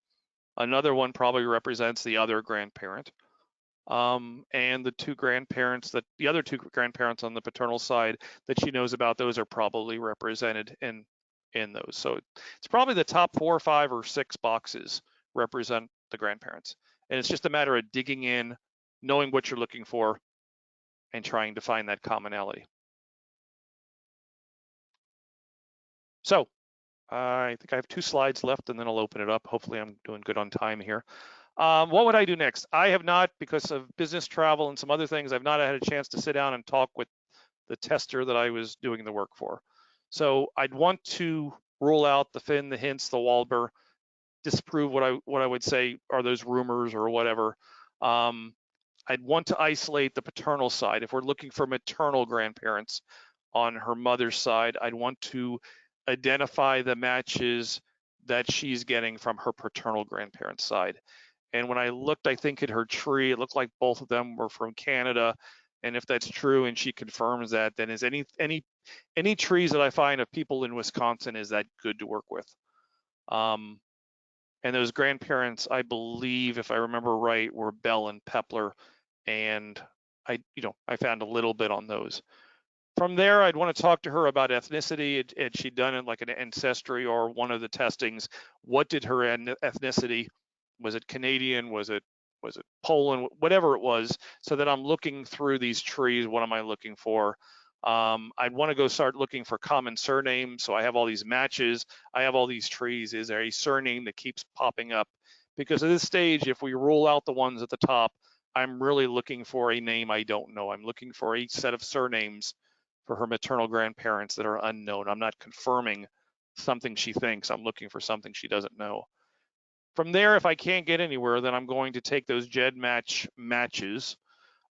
Another one probably represents the other grandparent. And the other two grandparents on the paternal side that she knows about, those are probably represented in those. So it's probably the top 4, 5, or 6 boxes represent the grandparents. And it's just a matter of digging in, knowing what you're looking for, and trying to find that commonality. So I think I have 2 slides left, and then I'll open it up. Hopefully I'm doing good on time here. What would I do next? I have not, because of business travel and some other things, I've not had a chance to sit down and talk with the tester that I was doing the work for. So I'd want to rule out the Finn, the Hintz, the Wahlber, disprove what I would say are those rumors or whatever. I'd want to isolate the paternal side. If we're looking for maternal grandparents on her mother's side, I'd want to identify the matches that she's getting from her paternal grandparents' side. And when I looked, I think at her tree, it looked like both of them were from Canada. And if that's true and she confirms that, then is any trees that I find of people in Wisconsin, is that good to work with? And those grandparents, I believe, if I remember right, were Bell and Pepler, and I found a little bit on those. From there, I'd want to talk to her about ethnicity. Had she done it like an Ancestry or one of the testings? What did her ethnicity? Was it Canadian? Was it Poland? Whatever it was, so that I'm looking through these trees. What am I looking for? I'd want to go start looking for common surnames. So I have all these matches. I have all these trees. Is there a surname that keeps popping up? Because at this stage, if we rule out the ones at the top, I'm really looking for a name I don't know. I'm looking for a set of surnames for her maternal grandparents that are unknown. I'm not confirming something she thinks. I'm looking for something she doesn't know. From there, if I can't get anywhere, then I'm going to take those GEDmatch matches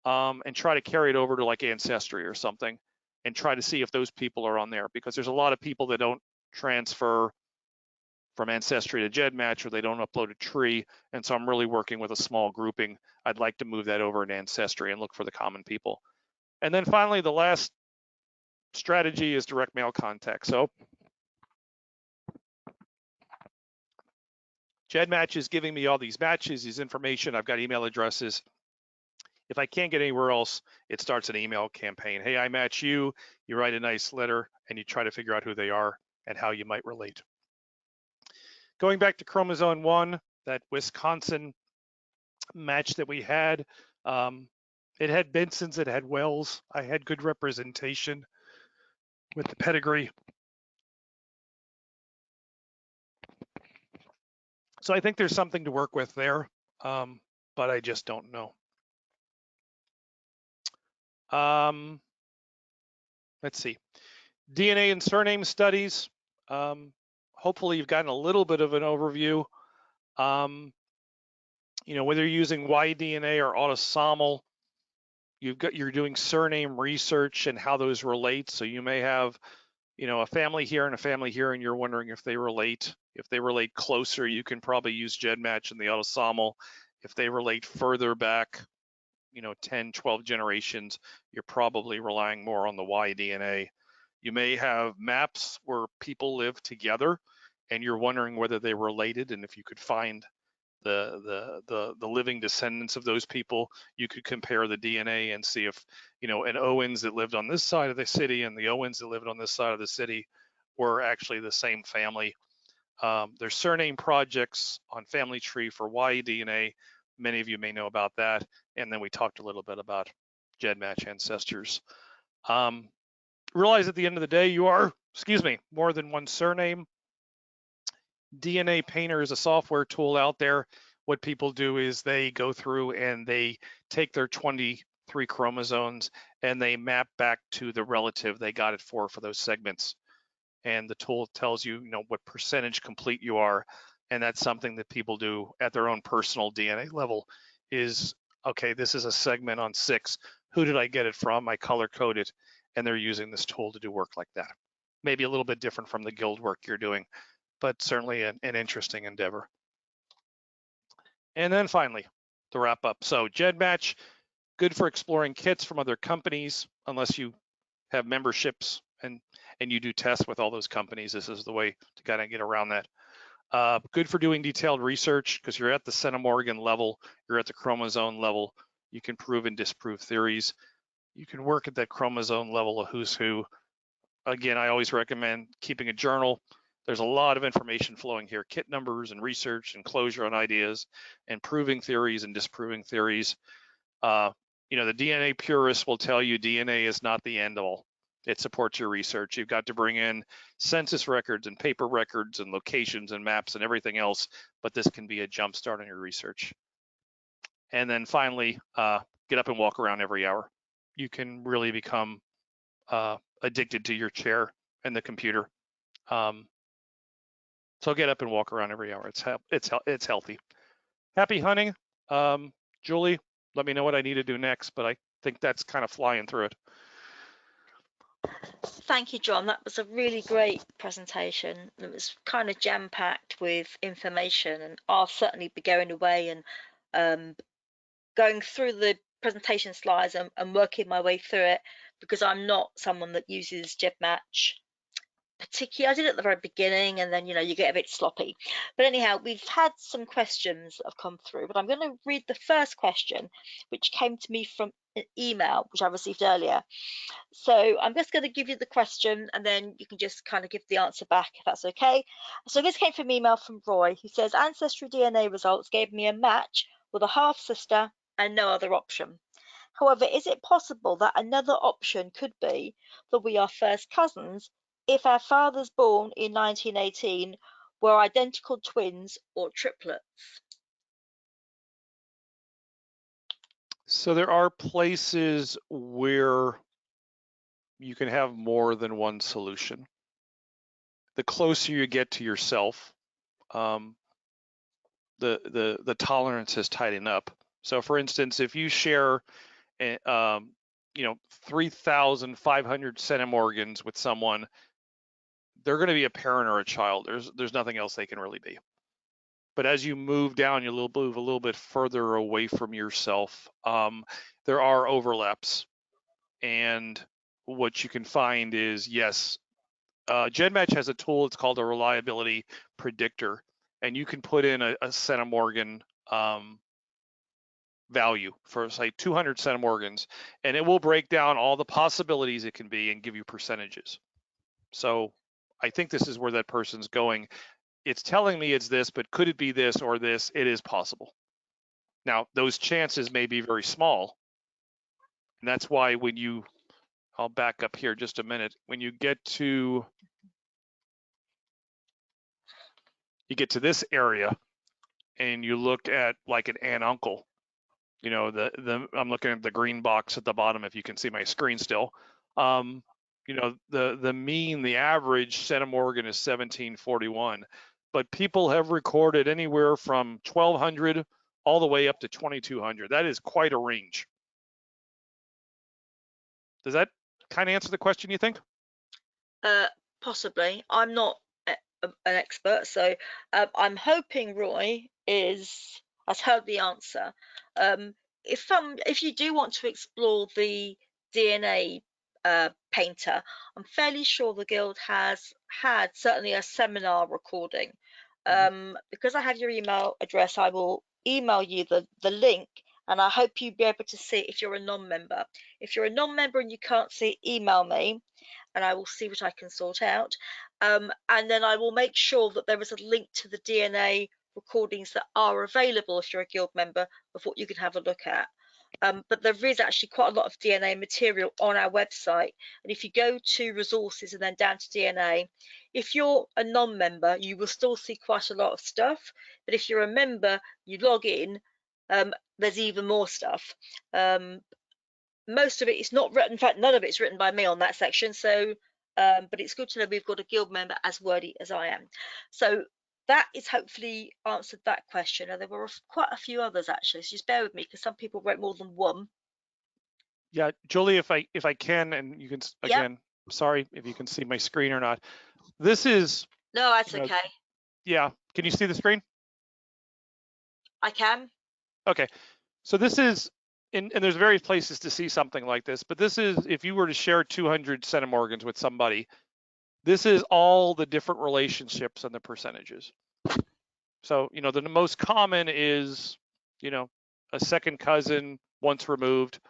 and try to carry it over to like Ancestry or something and try to see if those people are on there, because there's a lot of people that don't transfer from Ancestry to GEDmatch, or they don't upload a tree. And so I'm really working with a small grouping. I'd like to move that over to Ancestry and look for the common people. And then finally, the last strategy is direct mail contact. So GEDmatch is giving me all these matches, these information. I've got email addresses. If I can't get anywhere else, it starts an email campaign. Hey, I match you. You write a nice letter and you try to figure out who they are and how you might relate. Going back to chromosome 1, that Wisconsin match that we had, it had Benson's, it had Wells. I had good representation with the pedigree. So I think there's something to work with there, but I just don't know. Let's see. DNA and surname studies. Hopefully you've gotten a little bit of an overview. Whether you're using YDNA or autosomal, you're doing surname research and how those relate. So you may have, a family here and a family here, and you're wondering if they relate. If they relate closer, you can probably use GEDmatch and the autosomal. If they relate further back, 10, 12 generations, you're probably relying more on the YDNA. You may have maps where people live together and you're wondering whether they related, and if you could find the living descendants of those people, you could compare the DNA and see if, an Owens that lived on this side of the city and the Owens that lived on this side of the city were actually the same family. There's surname projects on Family Tree for YDNA. Many of you may know about that. And then we talked a little bit about GEDmatch ancestors. Realize at the end of the day, you are, more than one surname. DNA Painter is a software tool out there. What people do is they go through and they take their 23 chromosomes and they map back to the relative they got it for those segments. And the tool tells you, what percentage complete you are. And that's something that people do at their own personal DNA level is, okay, this is a segment on 6. Who did I get it from? I color code it. And they're using this tool to do work like that. Maybe a little bit different from the guild work you're doing, but certainly an interesting endeavor. And then finally, to wrap up. So GEDmatch, good for exploring kits from other companies, unless you have memberships and you do tests with all those companies. This is the way to kind of get around that. Good for doing detailed research because you're at the centimorgan level, you're at the chromosome level. You can prove and disprove theories. You can work at that chromosome level of who's who. Again, I always recommend keeping a journal. There's a lot of information flowing here, kit numbers and research and closure on ideas and proving theories and disproving theories. The DNA purists will tell you DNA is not the end all. it supports your research. You've got to bring in census records and paper records and locations and maps and everything else, but this can be a jump start on your research. And then finally, get up and walk around every hour. You can really become addicted to your chair and the computer. So get up and walk around every hour. It's healthy. Happy hunting. Julie, let me know what I need to do next, but I think that's kind of flying through it.
Thank you, John. That was a really great presentation. It was kind of jam-packed with information, and I'll certainly be going away and going through the presentation slides and working my way through it, because I'm not someone that uses GEDmatch particularly. I did it at the very beginning, and then you get a bit sloppy. But anyhow, we've had some questions that have come through, but I'm going to read the first question, which came to me from an email which I received earlier. So I'm just going to give you the question, and then you can just kind of give the answer back, if that's okay. So this came from an email from Roy, who says, Ancestry DNA results gave me a match with a half sister and no other option. However, is it possible that another option could be that we are first cousins if our fathers born in 1918 were identical twins or triplets?
So there are places where you can have more than one solution. The closer you get to yourself, the tolerance is tightening up. So for instance, if you share 3,500 centimorgans with someone, they're going to be a parent or a child. There's nothing else they can really be. But as you move down, you move a little bit further away from yourself. There are overlaps, and what you can find is, yes, GEDmatch has a tool. It's called a reliability predictor, and you can put in a centimorgan value for, say, 200 centimorgans, and it will break down all the possibilities it can be and give you percentages. So I think this is where that person's going. It's telling me it's this, but could it be this or this? It is possible. Now, those chances may be very small, and that's why when I'll back up here just a minute. When you get to this area and you look at like an aunt uncle, I'm looking at the green box at the bottom, if you can see my screen still. The mean, the average centimorgan is 1741, but people have recorded anywhere from 1,200 all the way up to 2,200. That is quite a range. Does that kind of answer the question, you think?
Possibly. I'm not an expert, so I'm hoping Roy has heard the answer. If you do want to explore the DNA painter, I'm fairly sure the guild has had certainly a seminar recording. Because I have your email address, I will email you the link, and I hope you'll be able to see it if you're a non-member. If you're a non-member and you can't see it, email me, and I will see what I can sort out. And then I will make sure that there is a link to the DNA recordings that are available if you're a guild member, of what you can have a look at. But there is actually quite a lot of DNA material on our website. And if you go to resources and then down to DNA, if you're a non-member, you will still see quite a lot of stuff. But if you're a member, you log in, there's even more stuff. Most of it is not written, in fact, none of it's written by me on that section. So, but it's good to know we've got a guild member as wordy as I am. So that is hopefully answered that question. And there were quite a few others actually, so just bear with me because some people wrote more than one.
Yeah, Julie, if I can, and you can, again,
Yep.
Sorry if you can see my screen or not. This is.
No, that's okay.
Yeah, can you see the screen?
I can.
Okay, so this is, and there's various places to see something like this, but this is, if you were to share 200 centimorgans with somebody, this is all the different relationships and the percentages. So, the most common is, a second cousin once removed.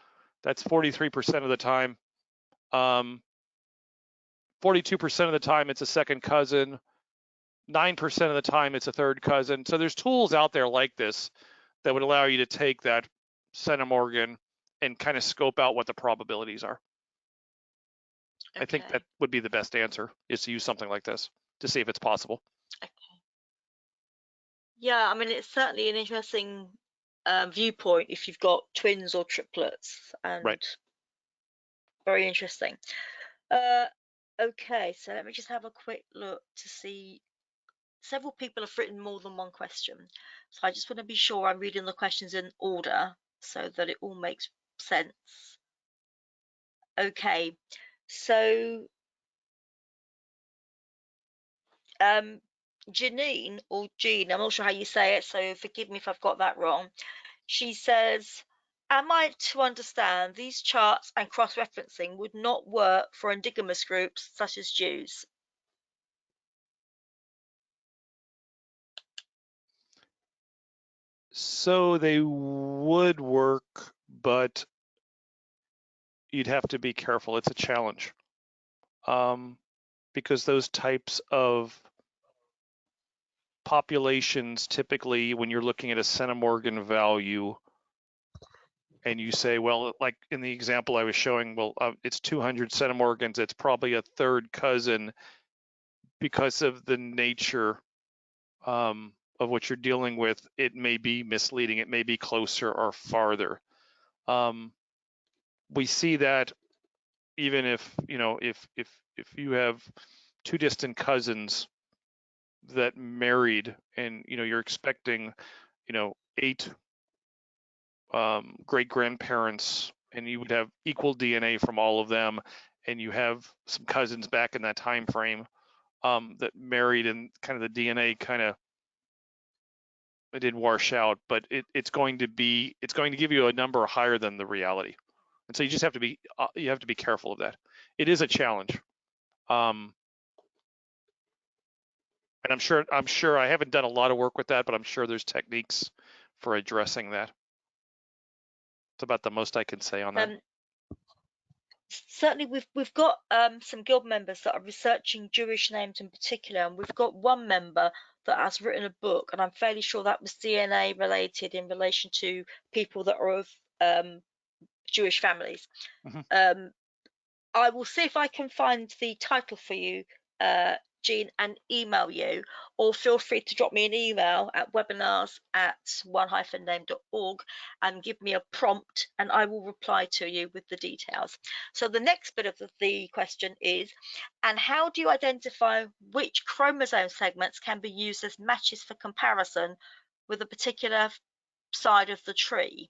That's 43% of the time. 42% of the time it's a second cousin. 9% of the time it's a third cousin. So there's tools out there like this that would allow you to take that centimorgan and kind of scope out what the probabilities are. I think that would be the best answer, is to use something like this to see if it's possible.
Okay. Yeah, I mean, it's certainly an interesting viewpoint if you've got twins or triplets, and
Right.
very interesting. Okay, so let me just have a quick look to see. Several people have written more than one question, so I just want to be sure I'm reading the questions in order so that it all makes sense. Okay, so Janine, or Jean, I'm not sure how you say it, so forgive me if I've got that wrong. She says, am I to understand these charts and cross-referencing would not work for endogamous groups such as Jews?
So they would work, but you'd have to be careful. It's a challenge, because those types of populations, typically when you're looking at a centimorgan value and you say, well, like in the example I was showing, well, it's 200 centimorgans, it's probably a third cousin, because of the nature of what you're dealing with, it may be misleading. It may be closer or farther. We see that even if, if you have two distant cousins that married, and you're expecting 8 great grandparents, and you would have equal DNA from all of them, and you have some cousins back in that time frame that married, and kind of the DNA it didn't wash out, but it's going to give you a number higher than the reality, and so you just have to be careful of that. It is a challenge. And I'm sure I haven't done a lot of work with that, but I'm sure there's techniques for addressing that. It's about the most I can say on that.
Certainly, we've got some guild members that are researching Jewish names in particular, and we've got one member that has written a book, and I'm fairly sure that was DNA related in relation to people that are of Jewish families.
Mm-hmm.
I will see if I can find the title for you, Jean, and email you, or feel free to drop me an email at webinars@one-name.org and give me a prompt, and I will reply to you with the details. So the next bit of the question is, and how do you identify which chromosome segments can be used as matches for comparison with a particular side of the tree?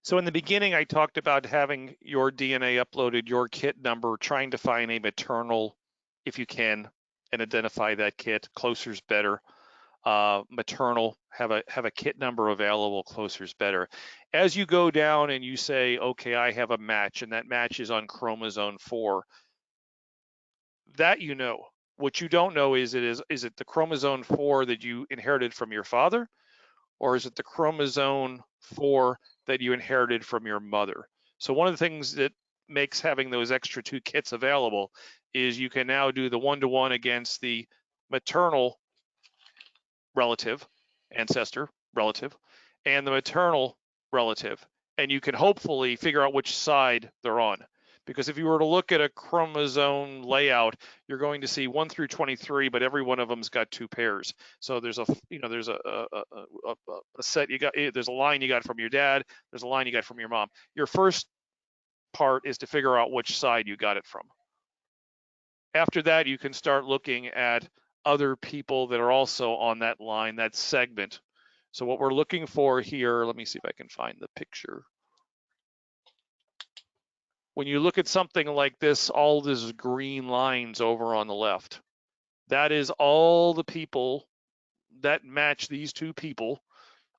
So in the beginning, I talked about having your DNA uploaded, your kit number, trying to find a maternal, if you can, and identify that kit. Closer's better. Maternal, have a kit number available. Closer's better. As you go down and you say, okay, I have a match, and that match is on chromosome 4. That you know. What you don't know is it the chromosome 4 that you inherited from your father, or is it the chromosome 4 that you inherited from your mother? So one of the things that makes having those extra 2 kits available is you can now do the 1-to-1 against the maternal relative, ancestor relative, and the maternal relative, and you can hopefully figure out which side they're on. Because if you were to look at a chromosome layout, you're going to see 1 through 23, but every one of them's got 2 pairs. So there's a set you got. There's a line you got from your dad. There's a line you got from your mom. Your first part is to figure out which side you got it from. After that, you can start looking at other people that are also on that line, that segment. So what we're looking for here, let me see if I can find the picture. When you look at something like this, all these green lines over on the left, that is all the people that match these 2 people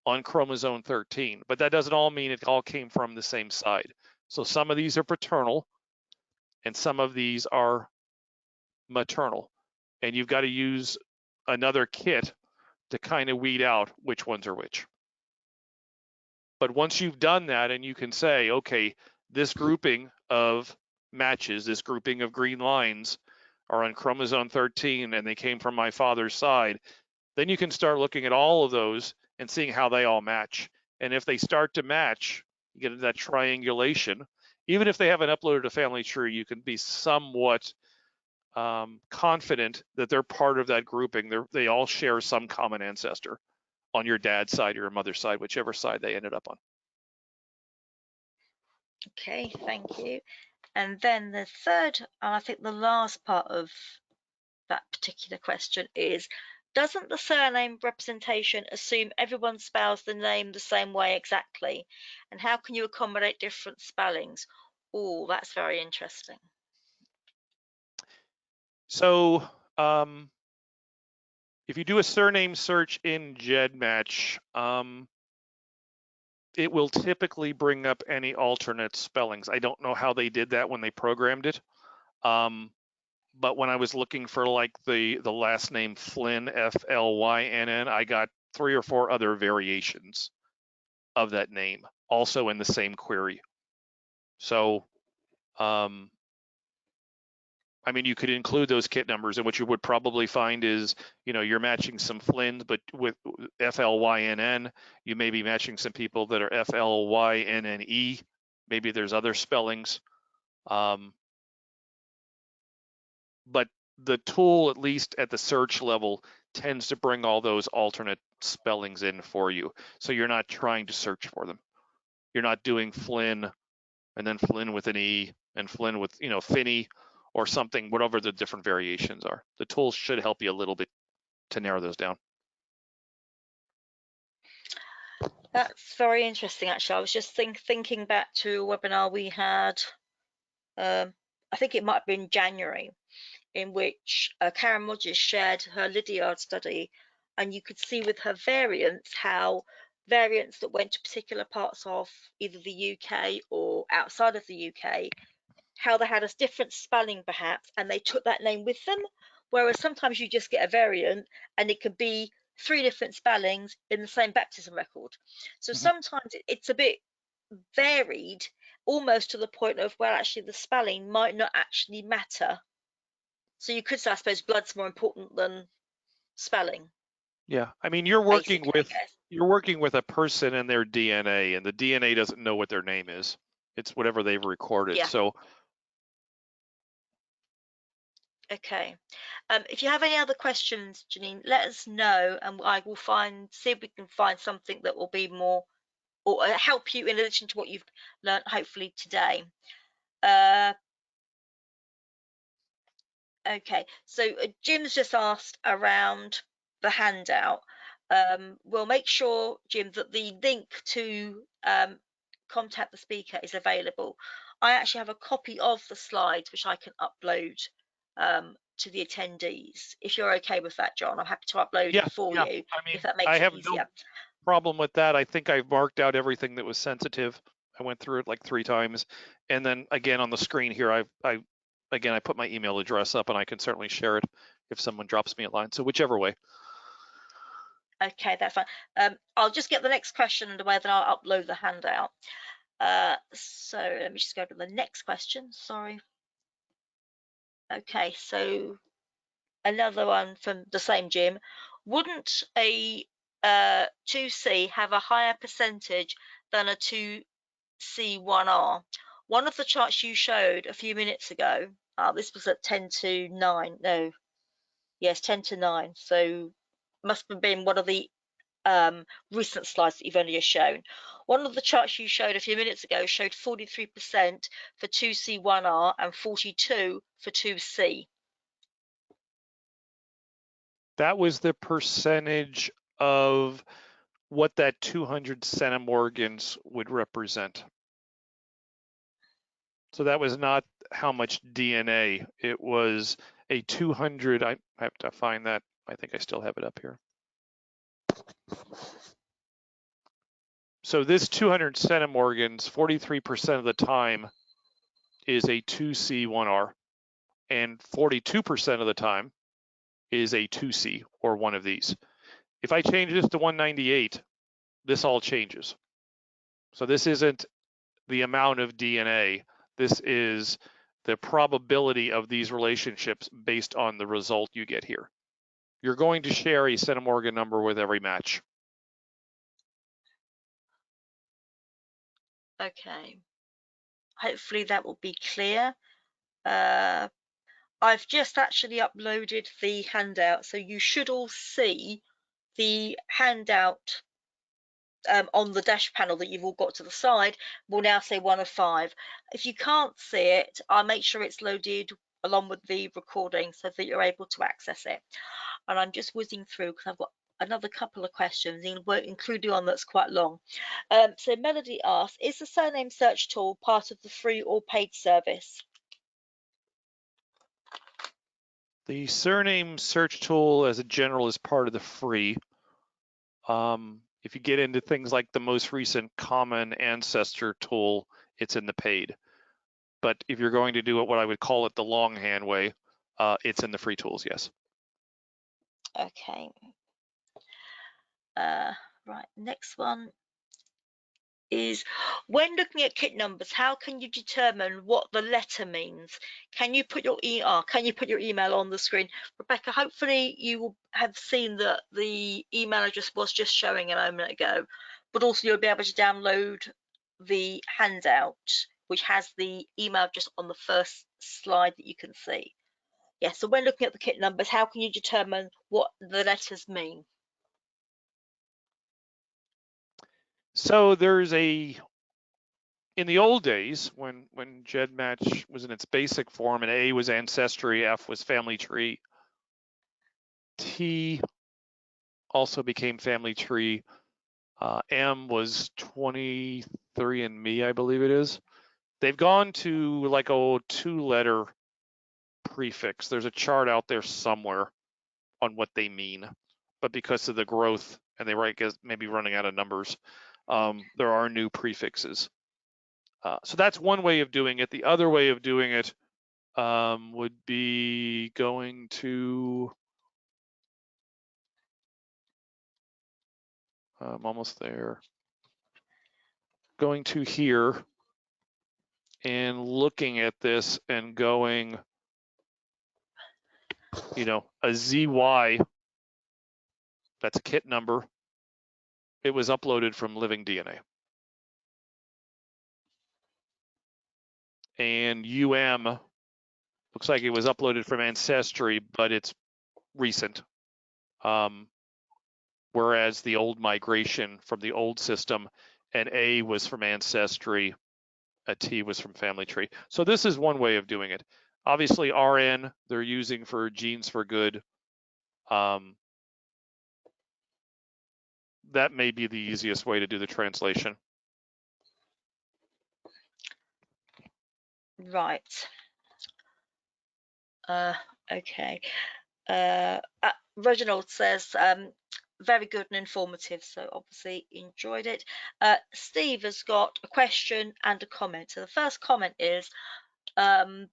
on chromosome 13. But that doesn't all mean it all came from the same side. So some of these are paternal and some of these are maternal. And you've got to use another kit to kind of weed out which ones are which. But once you've done that and you can say, okay, this grouping of matches, this grouping of green lines are on chromosome 13 and they came from my father's side, then you can start looking at all of those and seeing how they all match. And if they start to match, you get that triangulation. Even if they haven't uploaded a family tree, you can be somewhat confident that they're part of that grouping. They all share some common ancestor on your dad's side or your mother's side, whichever side they ended up on.
Okay, thank you. And then the third, and I think the last part of that particular question is, doesn't the surname representation assume everyone spells the name the same way exactly? And how can you accommodate different spellings? Oh, that's very interesting.
So if you do a surname search in GEDmatch, it will typically bring up any alternate spellings. I don't know how they did that when they programmed it. But when I was looking for like the last name Flynn, Flynn, I got 3 or 4 other variations of that name, also in the same query. So, I mean, you could include those kit numbers, and what you would probably find is, you're matching some Flynn, but with Flynn, you may be matching some people that are Flynne. Maybe there's other spellings. But the tool, at least at the search level, tends to bring all those alternate spellings in for you. So you're not trying to search for them. You're not doing Flynn and then Flynn with an E and Flynn with, Finney or something, whatever the different variations are. The tool should help you a little bit to narrow those down.
That's very interesting, actually. I was just thinking back to a webinar we had, I think it might have been January, in which Karen Modges shared her Lydiard study, and you could see with her variants how variants that went to particular parts of either the UK or outside of the UK, how they had a different spelling perhaps, and they took that name with them, whereas sometimes you just get a variant and it could be 3 different spellings in the same baptism record. So sometimes it's a bit varied, almost to the point of, well, actually the spelling might not actually matter. So you could say, I suppose, blood's more important than spelling.
Yeah, I mean, you're working with a person and their DNA, and the DNA doesn't know what their name is. It's whatever they've recorded.
Yeah.
So
Okay. If you have any other questions, Janine, let us know, and I will see if we can find something that will be more or help you in addition to what you've learned, hopefully today. Okay, so Jim's just asked around the handout. We'll make sure, Jim, that the link to contact the speaker is available. I actually have a copy of the slides which I can upload to the attendees. If you're okay with that, John, I'm happy to upload it for you,
I mean,
if that makes
I
it
have
easier.
no problem with that. I think I've marked out everything that was sensitive. I went through it like 3 times, and then again on the screen here, I put my email address up, and I can certainly share it if someone drops me a line. So whichever way.
Okay, that's fine. I'll just get the next question underway, then I'll upload the handout. So let me just go to the next question. Sorry. Okay, so another one from the same Jim. Wouldn't a 2C have a higher percentage than a 2C1R? One of the charts you showed a few minutes ago, this was at 10 to 9. No, yes, 10 to 9. So must have been one of the recent slides that you've only just shown. One of the charts you showed a few minutes ago showed 43% for 2C1R and 42 for 2C.
That was the percentage of what that 200 centimorgans would represent. So that was not how much DNA. It was a 200. I have to find that. I think I still have it up here. So this 200 centimorgans, 43% of the time is a 2C1R, and 42% of the time is a 2C or one of these. If I change this to 198, this all changes. So this isn't the amount of DNA. This is the probability of these relationships based on the result you get here. You're going to share a centimorgan number with every match.
Okay. Hopefully that will be clear. I've just actually uploaded the handout, so you should all see the handout on the dash panel that you've all got to the side will now say 1 of 5. If you can't see it, I'll make sure it's loaded along with the recording so that you're able to access it. And I'm just whizzing through because I've got another couple of questions, including one that's quite long. So Melody asks, is the surname search tool part of the free or paid service?
The surname search tool as a general is part of the free. If you get into things like the most recent common ancestor tool, it's in the paid. But if you're going to do it, what I would call it the longhand way, it's in the free tools, yes.
Okay. Right, next one is, when looking at kit numbers, how can you determine what the letter means? Can you put your email on the screen? Rebecca, hopefully you will have seen that the email address was just showing a moment ago, but also you'll be able to download the handout, which has the email just on the first slide that you can see. Yeah, so when looking at the kit numbers, how can you determine what the letters mean?
So in the old days, when GEDmatch was in its basic form and A was Ancestry, F was Family Tree, T also became Family Tree, M was 23andMe, I believe it is. They've gone to like a 2-letter prefix. There's a chart out there somewhere on what they mean, but because of the growth and they maybe running out of numbers, there are new prefixes. So that's one way of doing it. The other way of doing it would be going to, I'm almost there, going to here and looking at this and going, a ZY, that's a kit number. It was uploaded from Living DNA. And UM looks like it was uploaded from Ancestry, but it's recent. Whereas the old migration from the old system, and A was from Ancestry, a T was from Family Tree. So this is one way of doing it. Obviously, RN they're using for Genes for Good. That may be the easiest way to do the translation.
Right. Okay. Reginald says, very good and informative, so obviously enjoyed it. Steve has got a question and a comment. So the first comment is, the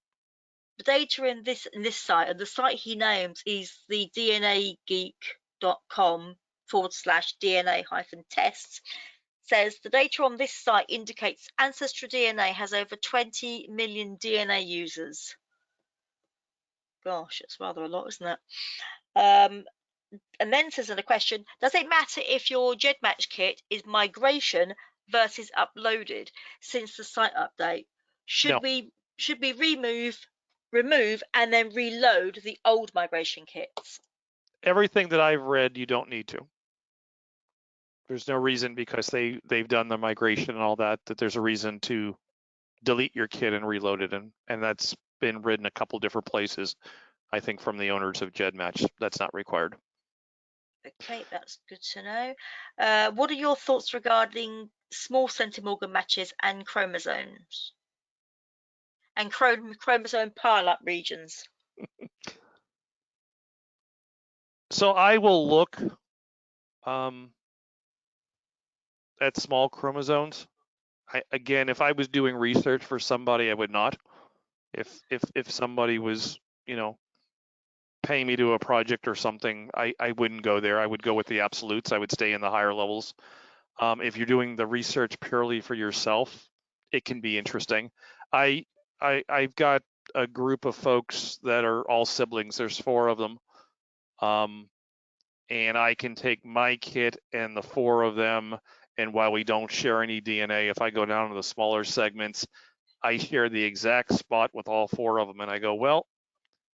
data in this site, and the site he names is the dnageek.com/DNA-tests, says the data on this site indicates Ancestry DNA has over 20 million DNA users. Gosh, it's rather a lot, isn't it? And then says in a question, does it matter if your GEDmatch kit is migration versus uploaded since the site update? Should we remove and then reload the old migration kits?
Everything that I've read, you don't need to. There's no reason, because they've done the migration and all that there's a reason to delete your kit and reload it. And that's been written a couple different places, I think, from the owners of GEDmatch. That's not required.
Okay, that's good to know. What are your thoughts regarding small centimorgan matches and chromosomes? And chromosome pile-up regions?
So I will look at small chromosomes. Again, if I was doing research for somebody, I would not. If somebody was, paying me to do a project or something, I wouldn't go there. I would go with the absolutes. I would stay in the higher levels. If you're doing the research purely for yourself, it can be interesting. I've got a group of folks that are all siblings. There's 4 of them. And I can take my kit and the 4 of them And while we don't share any DNA, if I go down to the smaller segments, I share the exact spot with all 4 of them. And I go, well,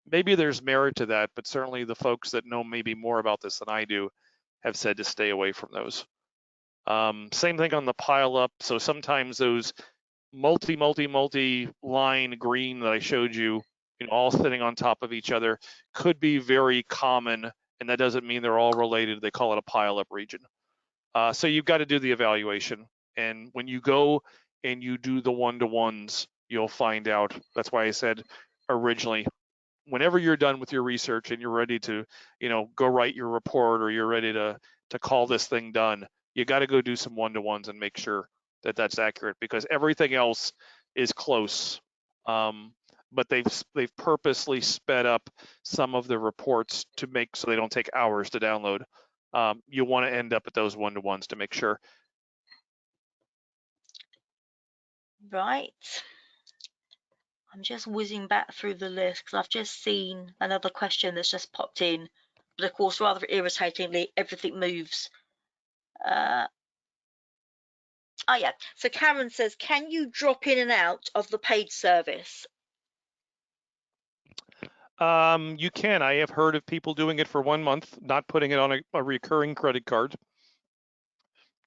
maybe there's merit to that, but certainly the folks that know maybe more about this than I do have said to stay away from those. Same thing on the pile up. So sometimes those multi-line green that I showed you, all sitting on top of each other could be very common, and that doesn't mean they're all related. They call it a pile up region. So you've got to do the evaluation. And when you go and you do the one-to-ones, you'll find out. That's why I said originally, whenever you're done with your research and you're ready to, go write your report, or you're ready to call this thing done, you got to go do some one-to-ones and make sure that that's accurate, because everything else is close. But they've purposely sped up some of the reports to make so they don't take hours to download. You want to end up at those one-to-ones to make sure.
Right. I'm just whizzing back through the list because I've just seen another question that's just popped in, but of course, rather irritatingly, everything moves. Oh yeah, so Karen says, can you drop in and out of the paid service?
You can. I have heard of people doing it for 1 month, not putting it on a recurring credit card,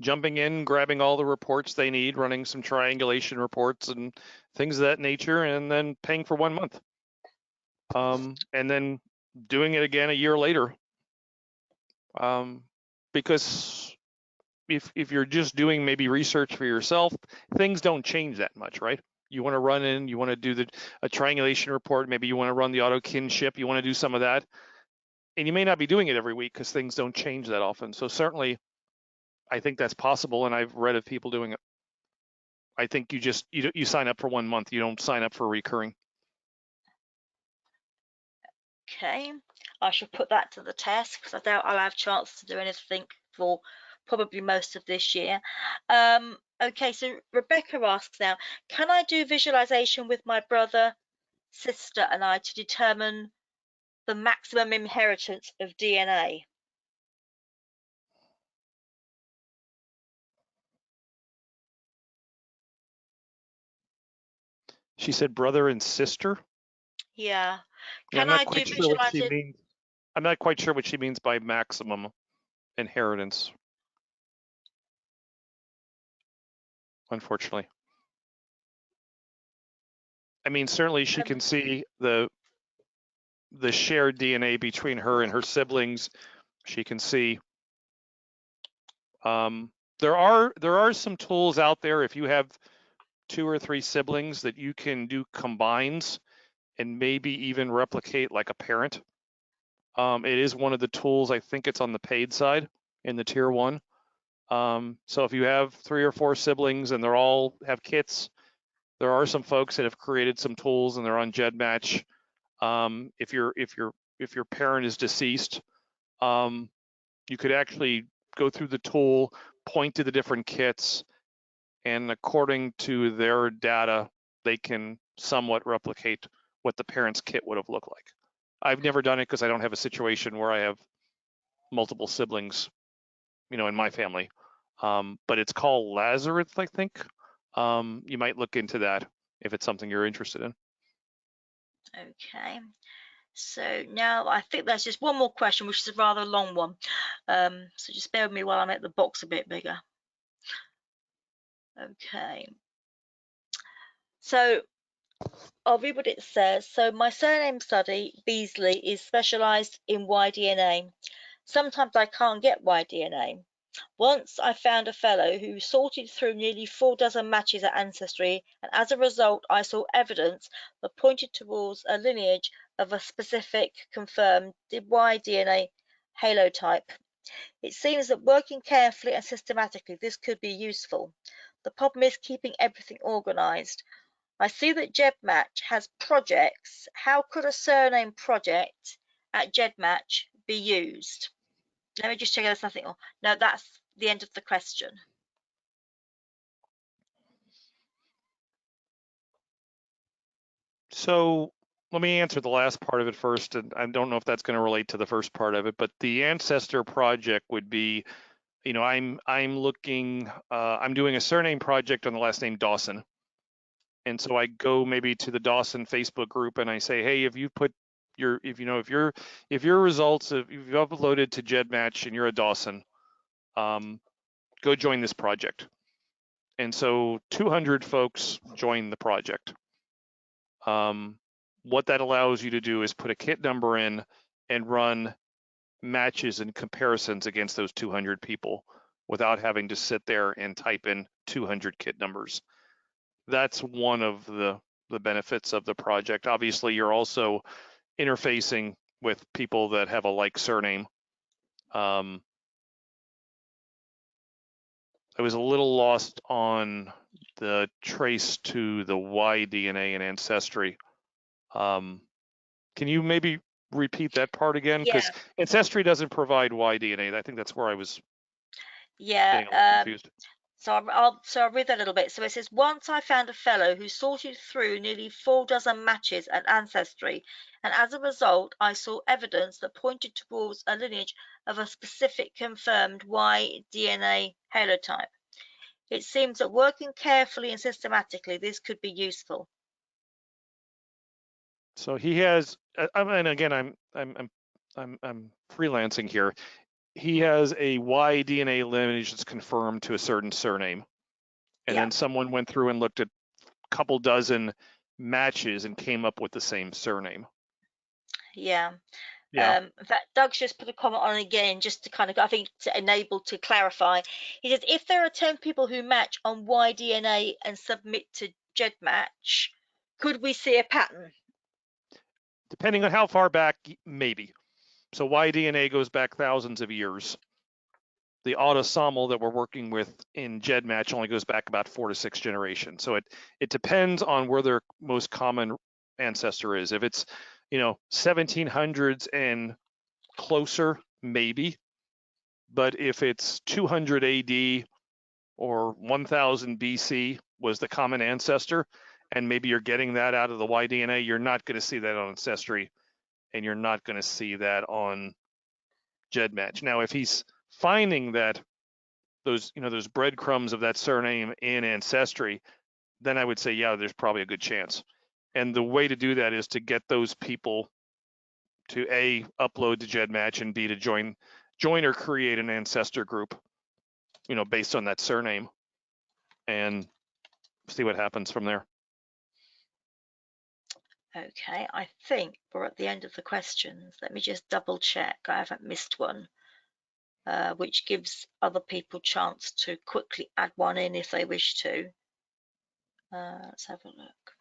jumping in, grabbing all the reports they need, running some triangulation reports and things of that nature, and then paying for 1 month. And then doing it again a year later. Because if you're just doing maybe research for yourself, things don't change that much, right? You want to run in, you want to do a triangulation report, maybe you want to run the auto kinship, you want to do some of that. And you may not be doing it every week because things don't change that often. So certainly, I think that's possible, and I've read of people doing it. I think you sign up for 1 month. You don't sign up for recurring.
Okay, I shall put that to the test because I doubt I'll have a chance to do anything for probably most of this year. Okay, so Rebecca asks now, can I do visualization with my brother, sister, and I to determine the maximum inheritance of DNA?
She said brother and sister.
Yeah.
Yeah, I'm
Can
not
I do
quite sure what she
visualization?
means. I'm not quite sure what she means by maximum inheritance, unfortunately. I mean, certainly she can see the shared DNA between her and her siblings. She can see. There are some tools out there if you have 2 or 3 siblings that you can do combines and maybe even replicate like a parent. It is one of the tools. I think it's on the paid side in the tier 1. So if you have 3 or 4 siblings and they're all have kits, there are some folks that have created some tools and they're on GEDmatch. If your parent is deceased, you could actually go through the tool, point to the different kits, and according to their data, they can somewhat replicate what the parent's kit would have looked like. I've never done it because I don't have a situation where I have multiple siblings, in my family. But it's called Lazarus, I think. You might look into that if it's something you're interested in.
Okay. So now I think there's just one more question, which is a rather long one. So just bear with me while I make the box a bit bigger. Okay. So I'll read what it says. So my surname study, Beasley, is specialised in YDNA. Sometimes I can't get YDNA. Once I found a fellow who sorted through nearly 4 dozen matches at Ancestry, and as a result I saw evidence that pointed towards a lineage of a specific confirmed YDNA halotype. It seems that working carefully and systematically this could be useful. The problem is keeping everything organised. I see that GEDmatch has projects. How could a surname project at GEDmatch be used? Let me just check there's nothing. No, that's the end of the question.
So let me answer the last part of it first, and I don't know if that's going to relate to the first part of it, but the Ancestor project would be you know, I'm looking, I'm doing a surname project on the last name Dawson. And so I go maybe to the Dawson Facebook group and I say, hey, if you put your, if your results, if you've uploaded to GEDmatch and you're a Dawson, go join this project. And so 200 folks join the project. What that allows you to do is put a kit number in and run matches and comparisons against those 200 people without having to sit there and type in 200 kit numbers. That's one of the benefits of the project. Obviously, you're also interfacing with people that have a like surname. I was a little lost on the trace to the YDNA and Ancestry. Can you maybe repeat that part again? Because Ancestry doesn't provide YDNA. I think that's where I was getting a little confused.
So I'll read that a little bit. So it says, once I found a fellow who sorted through nearly 4 dozen matches at Ancestry, and as a result, I saw evidence that pointed towards a lineage of a specific confirmed YDNA halotype. It seems that working carefully and systematically, this could be useful.
So he has, and again, I'm freelancing here. He has a YDNA lineage that's confirmed to a certain surname. And then someone went through and looked at a couple dozen matches and came up with the same surname.
Yeah. In fact, Doug's just put a comment on again, just to kind of, I think, to clarify. He says, if there are 10 people who match on YDNA and submit to GEDmatch, could we see a pattern?
Depending on how far back, maybe. So YDNA goes back thousands of years. The autosomal that we're working with in GEDmatch only goes back about 4 to 6 generations. So it depends on where their most common ancestor is. If it's, 1700s and closer, maybe. But if it's 200 AD or 1000 BC was the common ancestor, and maybe you're getting that out of the YDNA, you're not going to see that on Ancestry, and you're not going to see that on GEDmatch. Now, if he's finding that those breadcrumbs of that surname in Ancestry, then I would say, yeah, there's probably a good chance. And the way to do that is to get those people to A, upload to GEDmatch, and B, to join or create an ancestor group, based on that surname, and see what happens from there.
Okay, I think we're at the end of the questions. Let me just double check I haven't missed one, which gives other people chance to quickly add one in if they wish to. Let's have a look.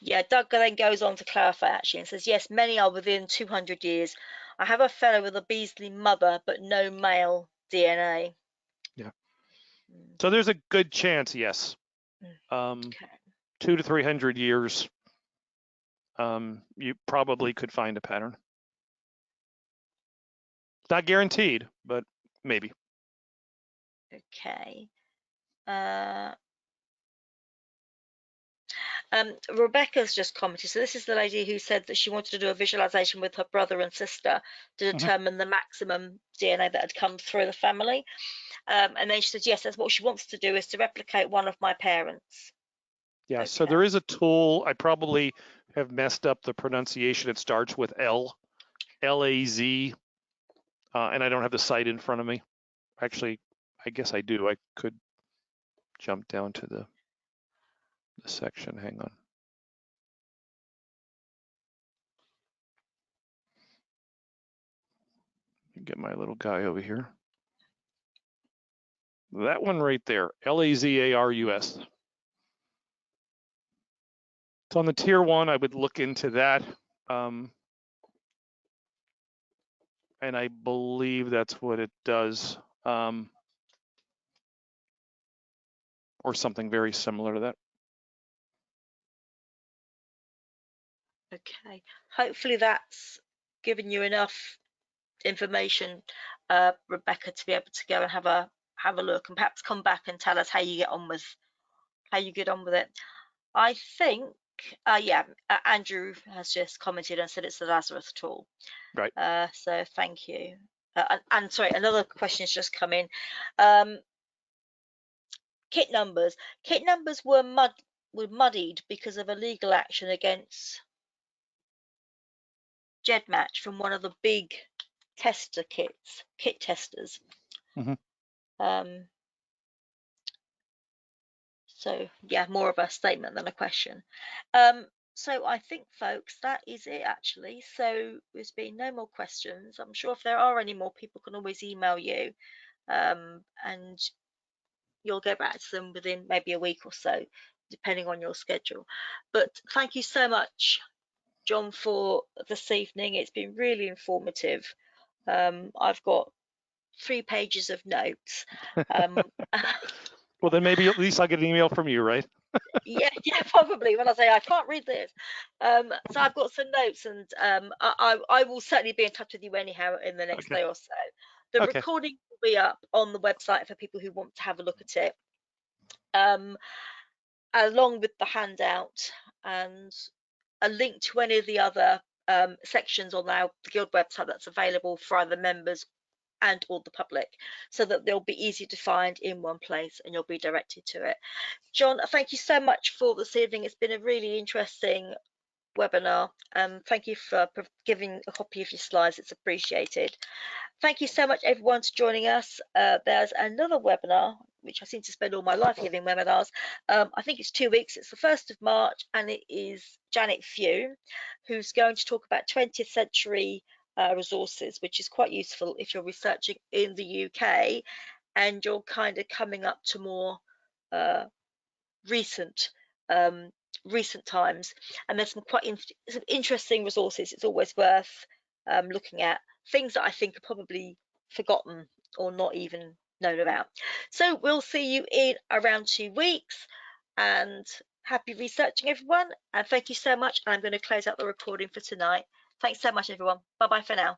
Yeah, Doug then goes on to clarify actually and says, yes, many are within 200 years. I have a fellow with a Beasley mother, but no male DNA.
Yeah. So there's a good chance, yes.
Okay.
200 to 300 years, you probably could find a pattern. Not guaranteed, but maybe.
Okay. Rebecca's just commented. So this is the lady who said that she wanted to do a visualization with her brother and sister to determine the maximum DNA that had come through the family. And then she said, yes, that's what she wants to do, is to replicate one of my parents.
Yeah, okay. So there is a tool. I probably have messed up the pronunciation. It starts with L, L-A-Z, and I don't have the site in front of me. Actually, I guess I do. I could jump down to the section. Hang on. Get my little guy over here. That one right there, L-A-Z-A-R-U-S. So on the tier 1, I would look into that. And I believe that's what it does. Or something very similar to that.
Okay, hopefully that's given you enough information, Rebecca, to be able to go and have a look and perhaps come back and tell us how you get on with it. I think Andrew has just commented and said it's the Lazarus tool.
Right.
So thank you. and sorry, another question has just come in. Kit numbers. Kit numbers were muddied because of a legal action against GEDmatch from one of the big kit testers.
Mm-hmm.
So yeah, more of a statement than a question. So I think, folks, that is it actually. So there's been no more questions. I'm sure if there are any more, people can always email you, and you'll get back to them within maybe a week or so, depending on your schedule. But thank you so much, John, for this evening. It's been really informative. I've got 3 pages of notes.
Well, then maybe at least I'll get an email from you, right?
yeah, probably, when I say I can't read this. So I've got some notes, and I will certainly be in touch with you anyhow in the next day or so. The recording will be up on the website for people who want to have a look at it, along with the handout and a link to any of the other sections on the Guild website that's available for either members and or the public, so that they'll be easy to find in one place and you'll be directed to it. John, thank you so much for this evening. It's been a really interesting webinar. Thank you for giving a copy of your slides. It's appreciated. Thank you so much, everyone, for joining us. There's another webinar, which I seem to spend all my life giving webinars. I think it's 2 weeks. It's the 1st of March, and it is Janet Few, who's going to talk about 20th century resources, which is quite useful if you're researching in the UK and you're kind of coming up to more recent times. And there's some quite some interesting resources. It's always worth looking at, things that I think are probably forgotten or not even known about. So we'll see you in around 2 weeks, and happy researching, everyone, and thank you so much. I'm going to close out the recording for tonight. Thanks so much, everyone. Bye bye for now.